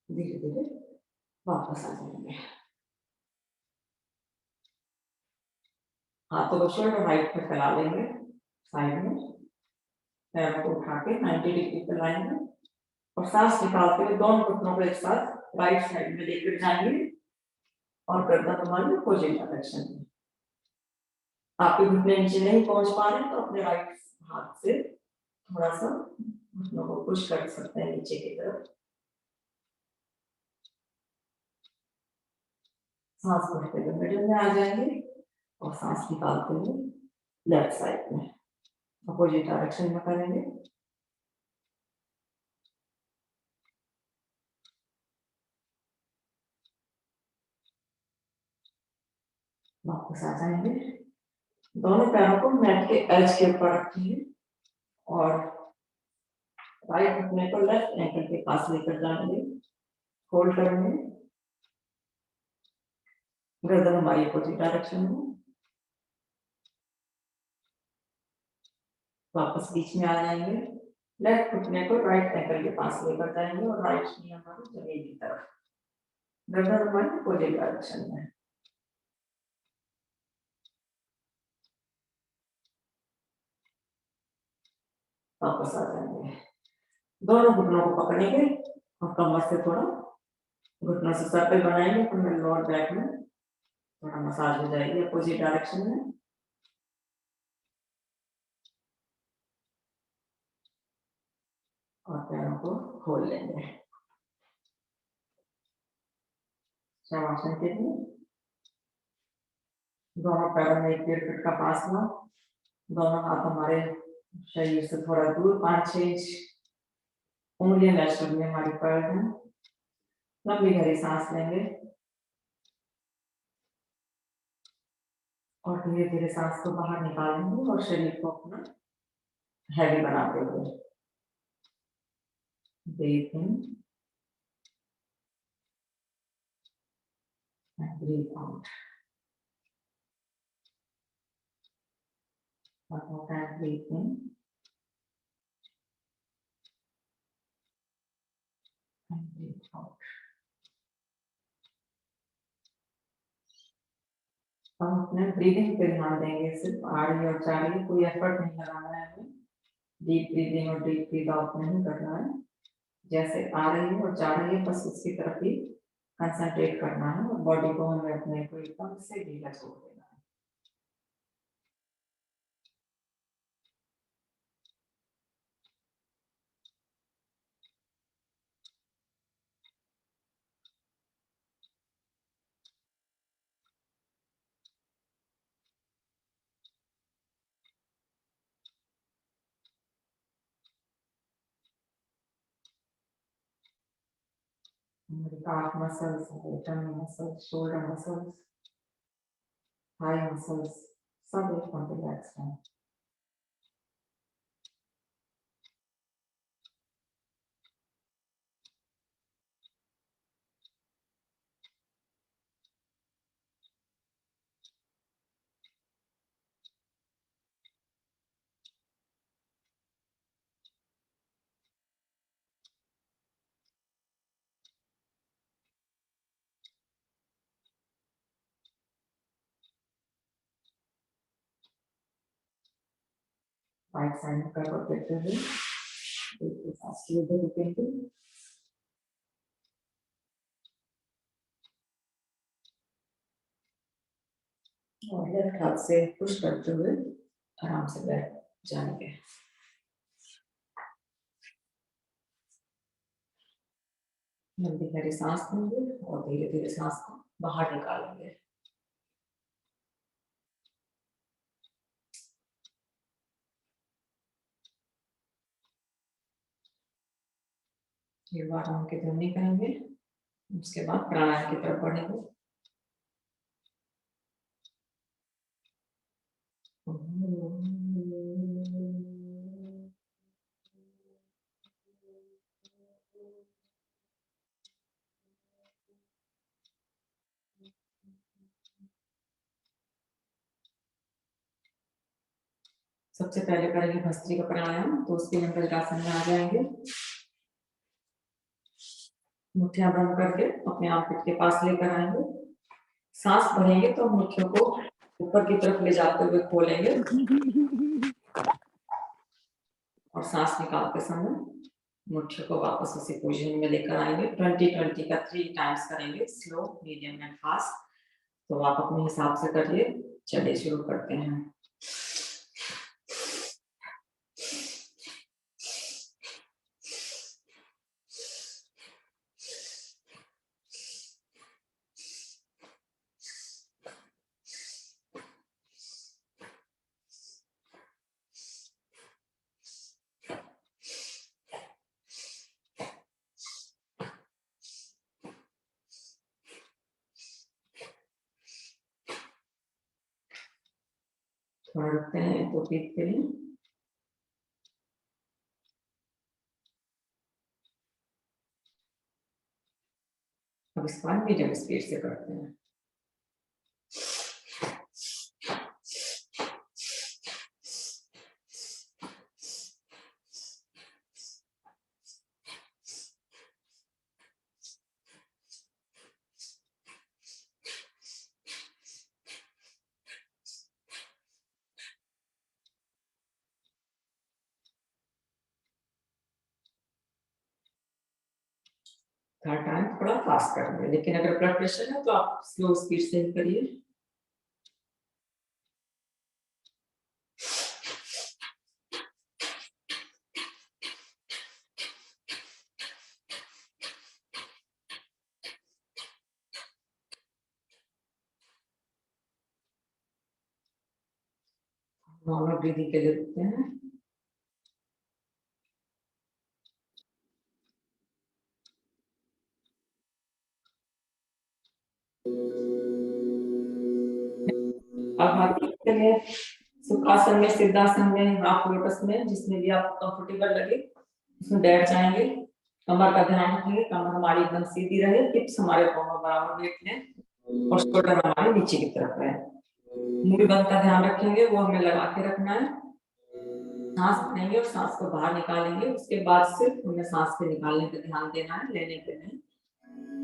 S1: धीरे धीरे वापस आ जाएंगे। हाथों को शोल्डर राइट पे फैला लेंगे, साइड में पैरों को उठा के 90 डिग्री पे लाएंगे, और सांस निकालते हुए दोनों घुटनों को एक साथ राइट साइड में लेकर जाएंगे, और गर्दन हमारी अपोजिट डायरेक्शन में। आपके घुटने नीचे नहीं पहुंच पा रहे तो अपने राइट हाथ से थोड़ा सा घुटनों को पुश कर सकते हैं नीचे की तरफ। सांस भरते हुए मिडिल में आ जाएंगे, और सांस निकालते हुए लेफ्ट साइड में अपोजिट डायरेक्शन में करेंगे। वापस आ जाएंगे, दोनों पैरों को मैट के एज के ऊपर रखेंगे, और राइट घुटने को लेफ्ट एंकल के पास लेकर जाएंगे, होल्ड करेंगे, गर्दन हमारी अपोजिट डायरेक्शन में। वापस बीच में आ जाएंगे, लेफ्ट घुटने को राइट एंकल के पास लेकर जाएंगे, और राइट नी हमारी जमीन की तरफ, गर्दन हमारी अपोजिट डायरेक्शन में। वापस आ जाएंगे, दोनों घुटनों को पकड़ेंगे, और कमर से थोड़ा घुटनों से सर्कल बनाएंगे, तो मेरे लोअर बैक में थोड़ा मसाज हो जाएगी अपोजिट डायरेक्शन में। और पैरों को खोल लेंगे शवासन के लिए। दोनों पैरों में 1.5 फीट का फासला, दोनों हाथ हमारे शरीर से थोड़ा दूर, 5-6 इंच उंगलियां नेचुरल में हमारी पैर हैं। लंबी गहरी सांस लेंगे, और धीरे धीरे सांस को बाहर निकालेंगे, और शरीर को अपना हैवी बनाते हुए breathe in and breathe out. One more time, breathe in and breathe out. हम अपने ब्रीदिंग पे ध्यान देंगे, सिर्फ आ रही और जा रही, कोई एफर्ट नहीं लगाना है हमें। डीप ब्रीदिंग और डीप ब्रीथ आउट नहीं करना है, जैसे आ रही है और जा रही है बस उसकी तरफ ही कंसंट्रेट करना है, और बॉडी को हमें अपने को एकदम से ढीला छोड़ देना है। हमारी calf muscles, हमारे tummy muscles, shoulder muscles, thigh muscles, सब एकदम रिलैक्स हैं। राइट साइड में करवट देते हुए एक सांस सीधे रुकेंगे और लेफ्ट हाथ से पुश करते हुए आराम से बैठ जाएंगे। लंबी गहरी सांस लेंगे और धीरे धीरे सांस को बाहर निकालेंगे। एक बार हम की ध्वनि करेंगे, उसके बाद प्राणायाम की तरफ बढ़ेंगे। सबसे पहले करेंगे भस्त्रिका प्राणायाम, तो उसके लिए हम वज्रासन में आ जाएंगे। मुट्ठियां बंद करके अपने आर्मपिट के पास लेकर आएंगे। सांस भरेंगे तो मुट्ठियों को ऊपर की तरफ ले जाते हुए खोलेंगे और सांस निकालते समय मुट्ठियों को वापस उसी पोजीशन में लेकर आएंगे। 20-20 का 3 टाइम्स करेंगे, स्लो, मीडियम एंड फास्ट। तो आप अपने हिसाब से करिए। चलिए शुरू करते हैं। थोड़ा रुकते हैं तो ब्रीथ के लिए। अब इसके बाद मीडियम स्पीड से करते हैं। थर्ड टाइम थोड़ा फास्ट करेंगे, लेकिन अगर ब्लड प्रेशर है तो आप स्लो स्पीड से ही करिए। नॉर्मल ब्रीदिंग के लिए रुकते हैं। अब हाथी के लिए सुखासन में, सिद्धासन में, हाफ लोटस में, जिसमें भी आप कंफर्टेबल लगे उसमें बैठ जाएंगे। कमर का ध्यान रखेंगे, कमर हमारी एकदम सीधी रहे, हिप्स हमारे दोनों बराबर वेट लें और शोल्डर हमारे नीचे की तरफ रहे। मुड़ी बंद का ध्यान रखेंगे, वो हमें लगा के रखना है। सांस भरेंगे और सांस को बाहर निकालेंगे। उसके बाद सिर्फ हमें सांस के निकालने पे ध्यान देना है, लेने पे नहीं।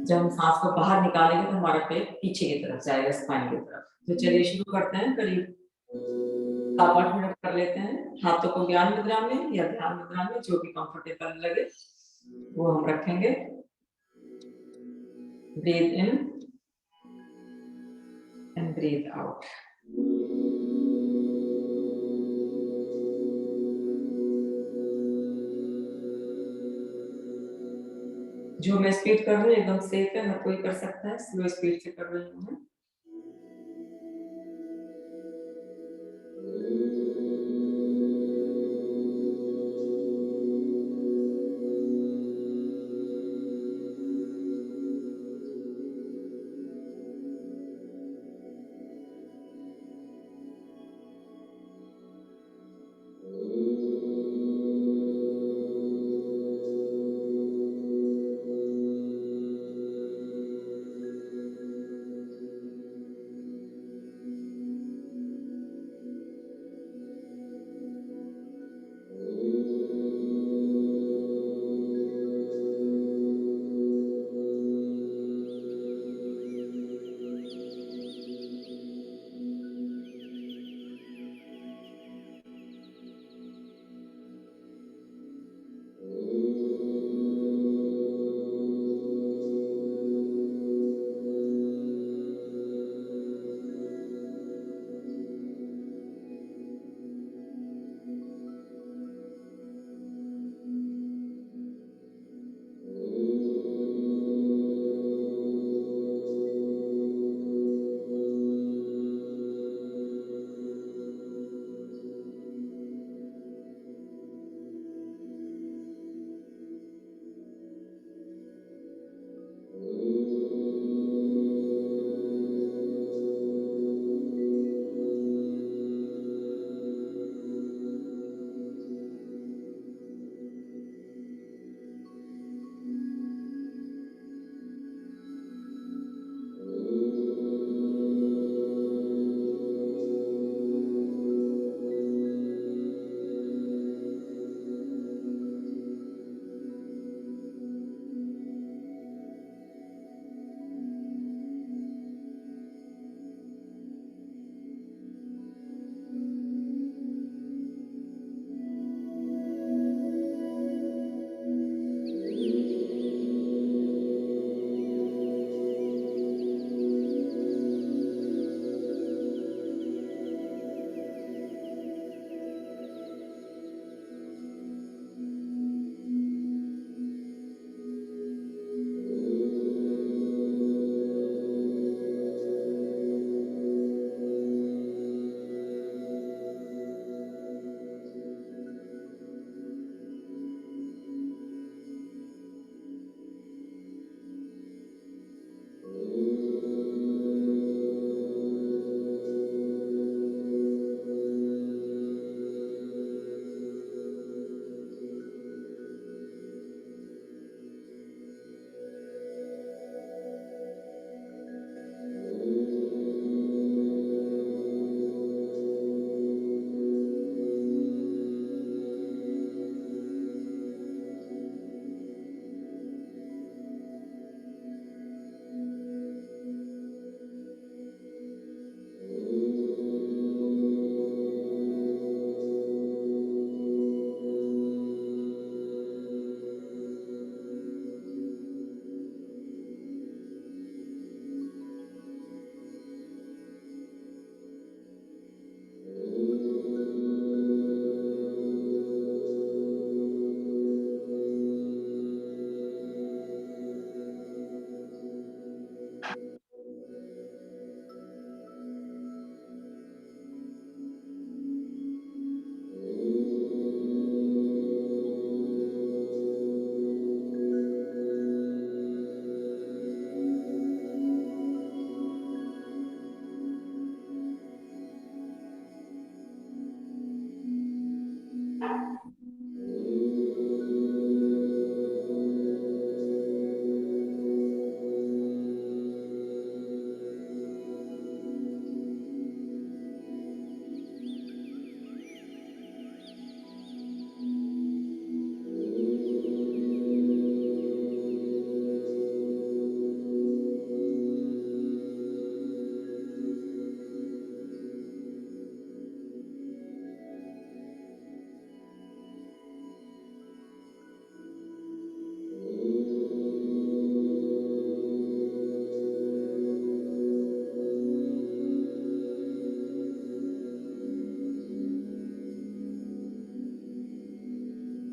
S1: जब हम सांस को बाहर निकालेंगे तो हमारा पेट पीछे की तरफ जाएगा, स्पाइन की तरफ। तो चलिए शुरू करते हैं। करीब 7-8 मिनट कर लेते हैं। हाथों को ज्ञान मुद्रा में या ध्यान मुद्रा में, जो भी कंफर्टेबल लगे वो हम रखेंगे। Breathe in and breathe out. जो मैं स्पीड कर रही हूँ एकदम सेफ है, हर कोई कर सकता है। स्लो स्पीड से कर रही हूँ मैं।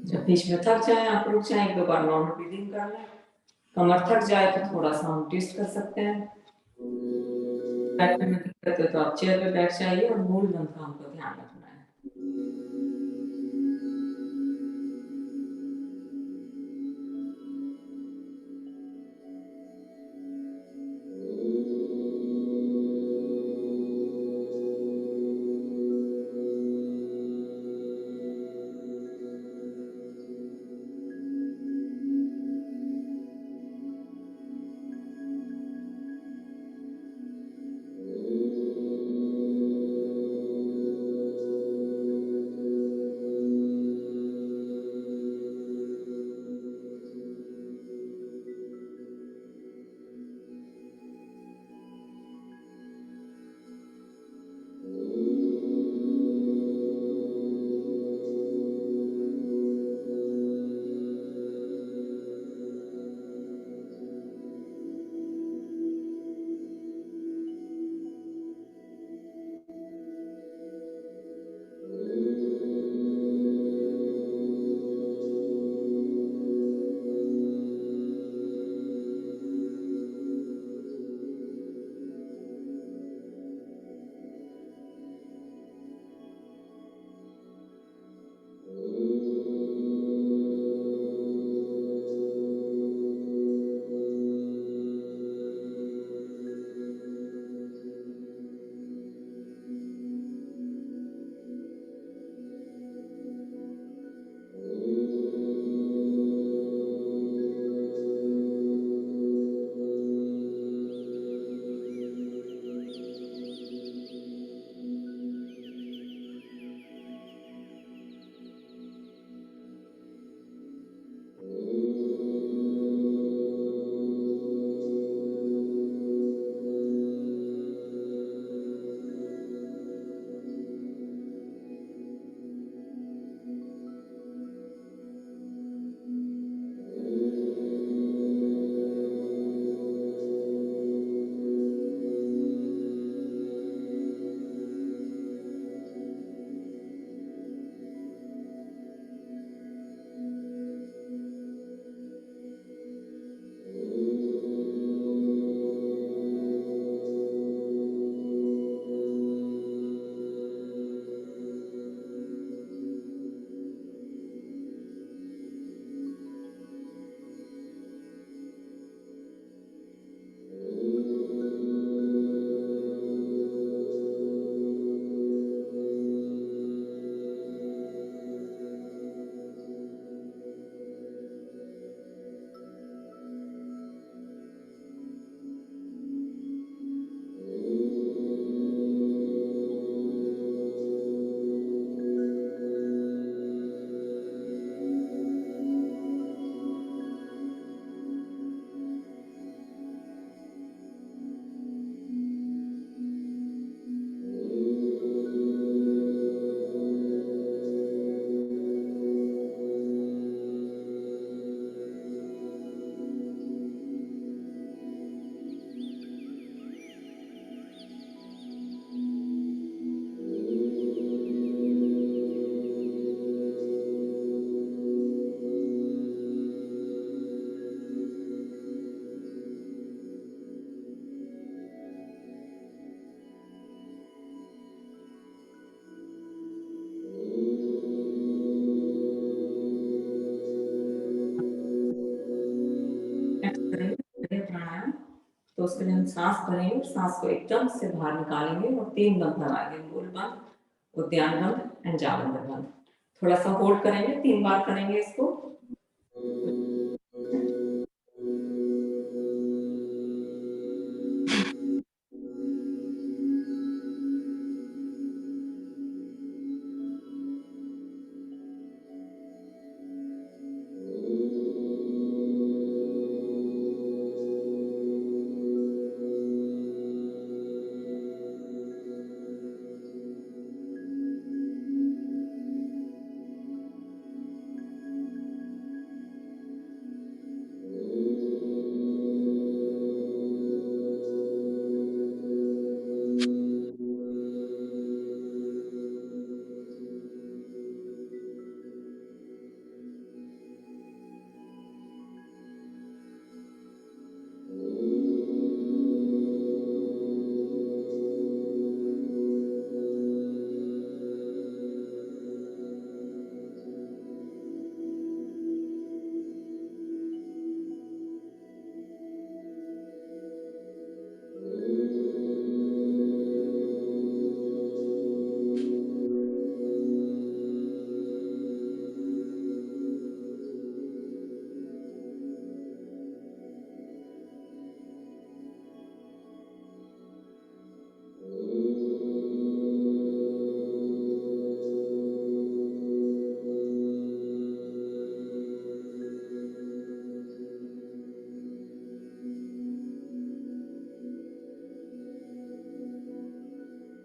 S1: जब बीच में थक जाए, आप रुक जाए, 1-2 बार नॉर्मल ब्रीदिंग कर लें। कमर थक जाए तो थोड़ा-सा हम ट्विस्ट कर सकते हैं। बैठने में दिक्कत है तो आप चेयर पे बैठ जाइए और मूल बंध का हमको ध्यान रखना है। करेंगे प्राणायाम, तो उसके लिए हम सांस भरेंगे, सांस को एकदम से बाहर निकालेंगे और 3 बंद लगाएंगे, मूल बंद, उद्यान बंद एंड जालंधर बंद। थोड़ा सा होल्ड करेंगे, 3 बार करेंगे इसको।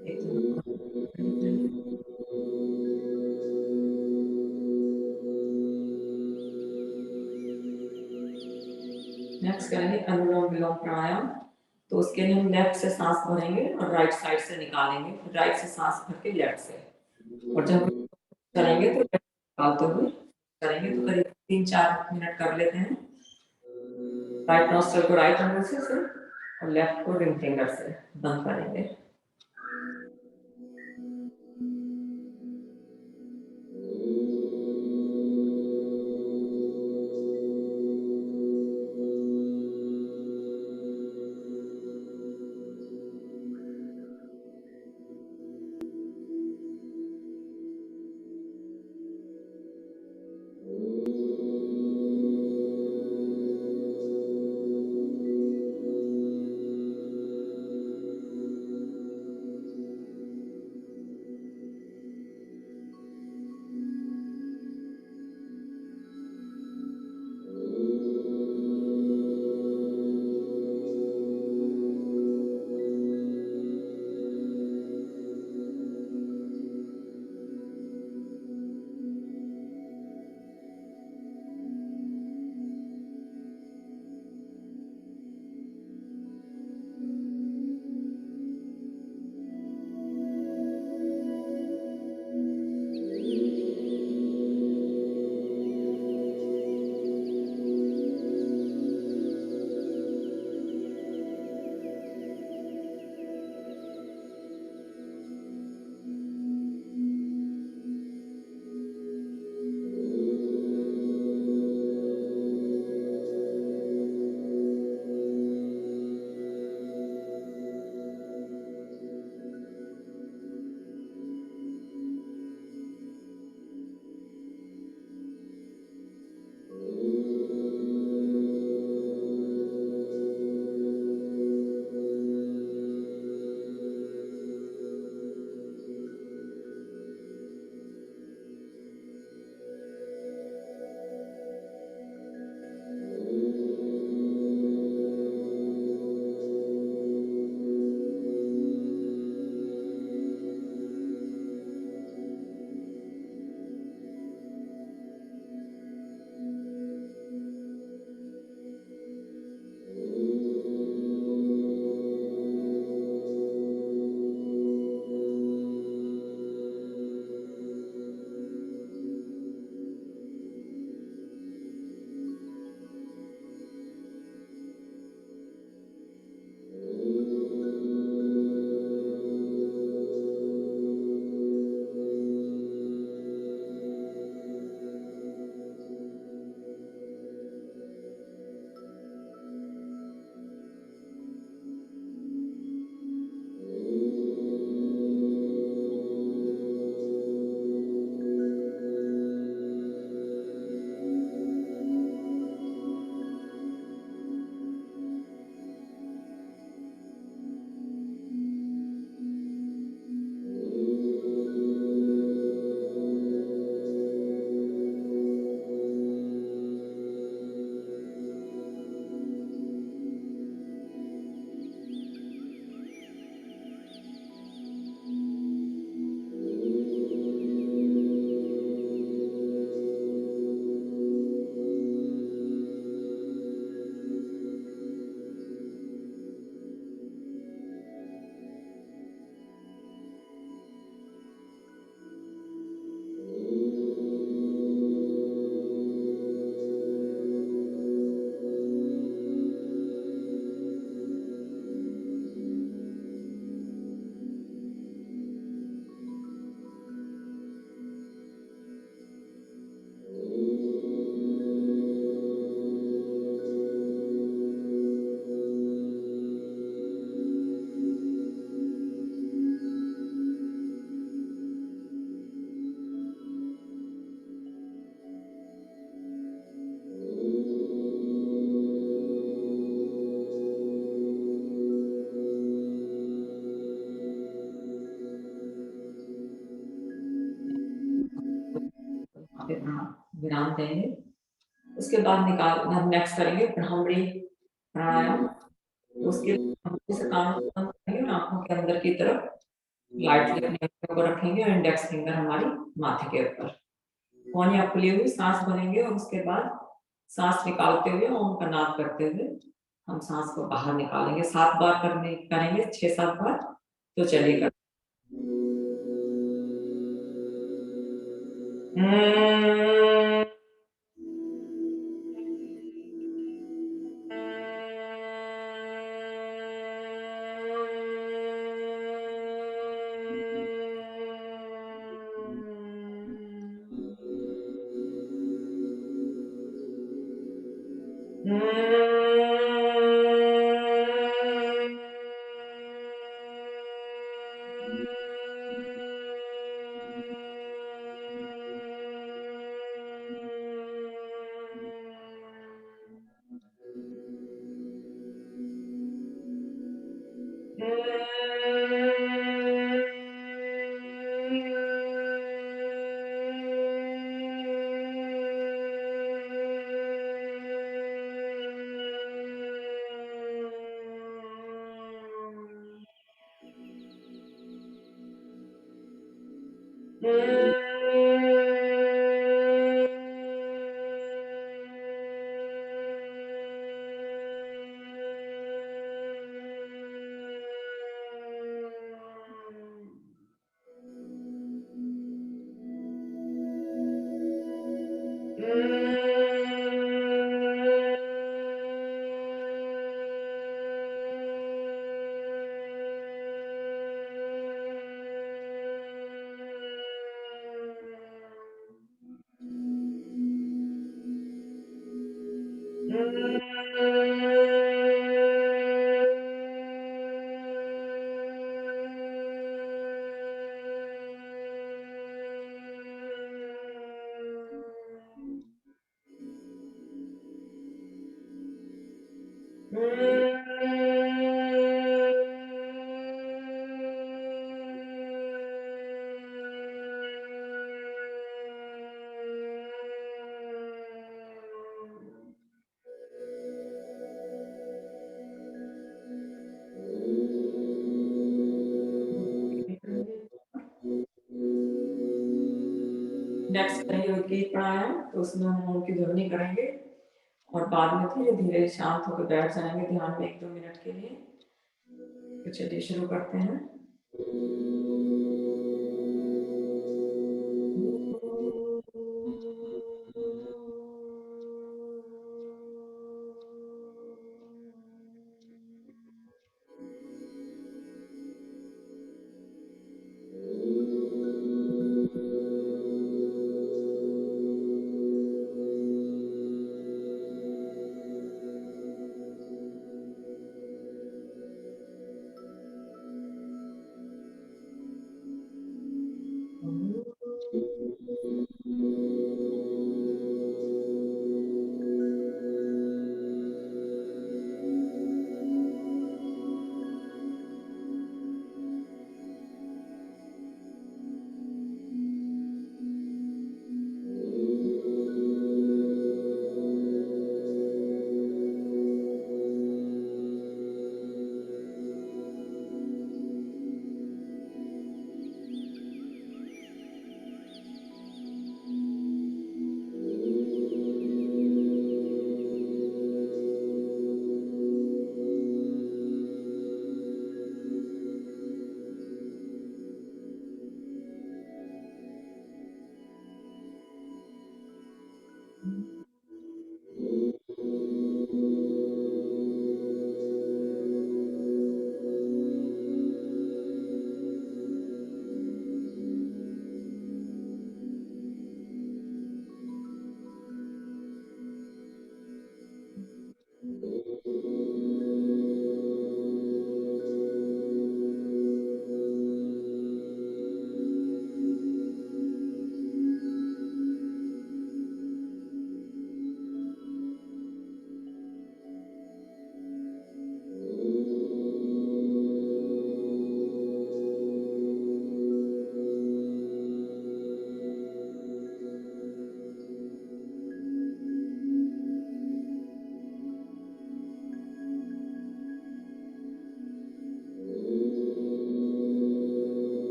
S1: एक तो नेक्स्ट करेंगे अनुलोम विलोम प्राणायाम। तो उसके लिए हम लेफ्ट से सांस भरेंगे और राइट साइड से निकालेंगे, राइट से सांस भर के लेफ्ट से, और जब करेंगे तो निकालते हुए करेंगे। तो करीब 3-4 मिनट कर लेते हैं। राइट नोस्ट्रल को राइट एंगल से और लेफ्ट को रिंग फिंगर से बंद करेंगे। विराम देंगे। उसके बाद निकाल हम नेक्स्ट करेंगे भ्रामरी प्राणायाम। उसके से कान बंद करेंगे और आंखों के अंदर की तरफ लाइटली अपने ऊपर को रखेंगे और इंडेक्स फिंगर हमारी माथे के ऊपर। ओम या खुली हुई सांस भरेंगे और उसके बाद सांस निकालते हुए ओम का नाद करते हुए हम सांस को बाहर निकालेंगे। 7 बार करेंगे 6-7 बार। तो चलिए नेक्स्ट करेंगे विपरीत प्राणायाम। तो उसमें हम ओम की ध्वनि करेंगे और बाद में धीरे धीरे शांत होकर बैठ जाएंगे ध्यान में 1-2 मिनट के लिए। तो चलिए शुरू करते हैं।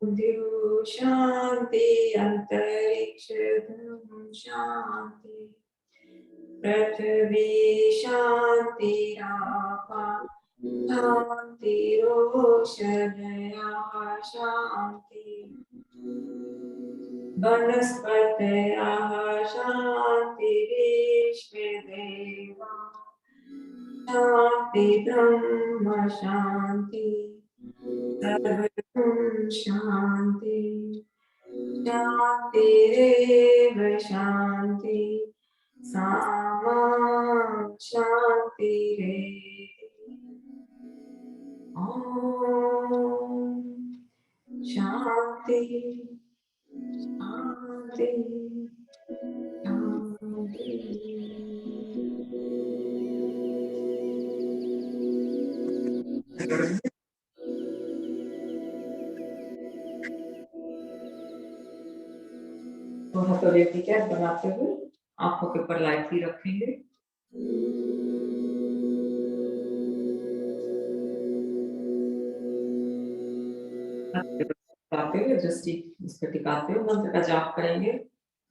S1: द्यौ शांति अंतरिक्ष शांति पृथ्वी शांतिरापा शान्तिरोषधयः शान्ति वनस्पतयः शान्तिरेश्वे देवा शान्ति ब्रह्म शान्ति सर्वं शान्ति शान्तिरेव शान्ति सामा शान्तिरेव ॐ शान्ति शान्ति शान्ति तो हथेली कैप बनाते हुए आंखों के ऊपर लाइटली रखेंगे। करते हुए दृष्टि इस पर टिकाते हुए मंत्र का जाप करेंगे।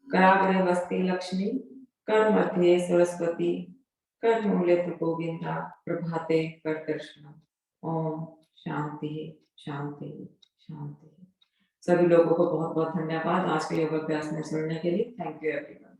S1: कराग्रे वस्ति लक्ष्मी, कर मध्ये सरस्वती, कर मूले तु गोविंदा, प्रभाते कर दर्शनम। ओम शांति शांति शांति। सभी लोगों को बहुत बहुत धन्यवाद आज के योगाभ्यास में जुड़ने के लिए। Thank you everyone.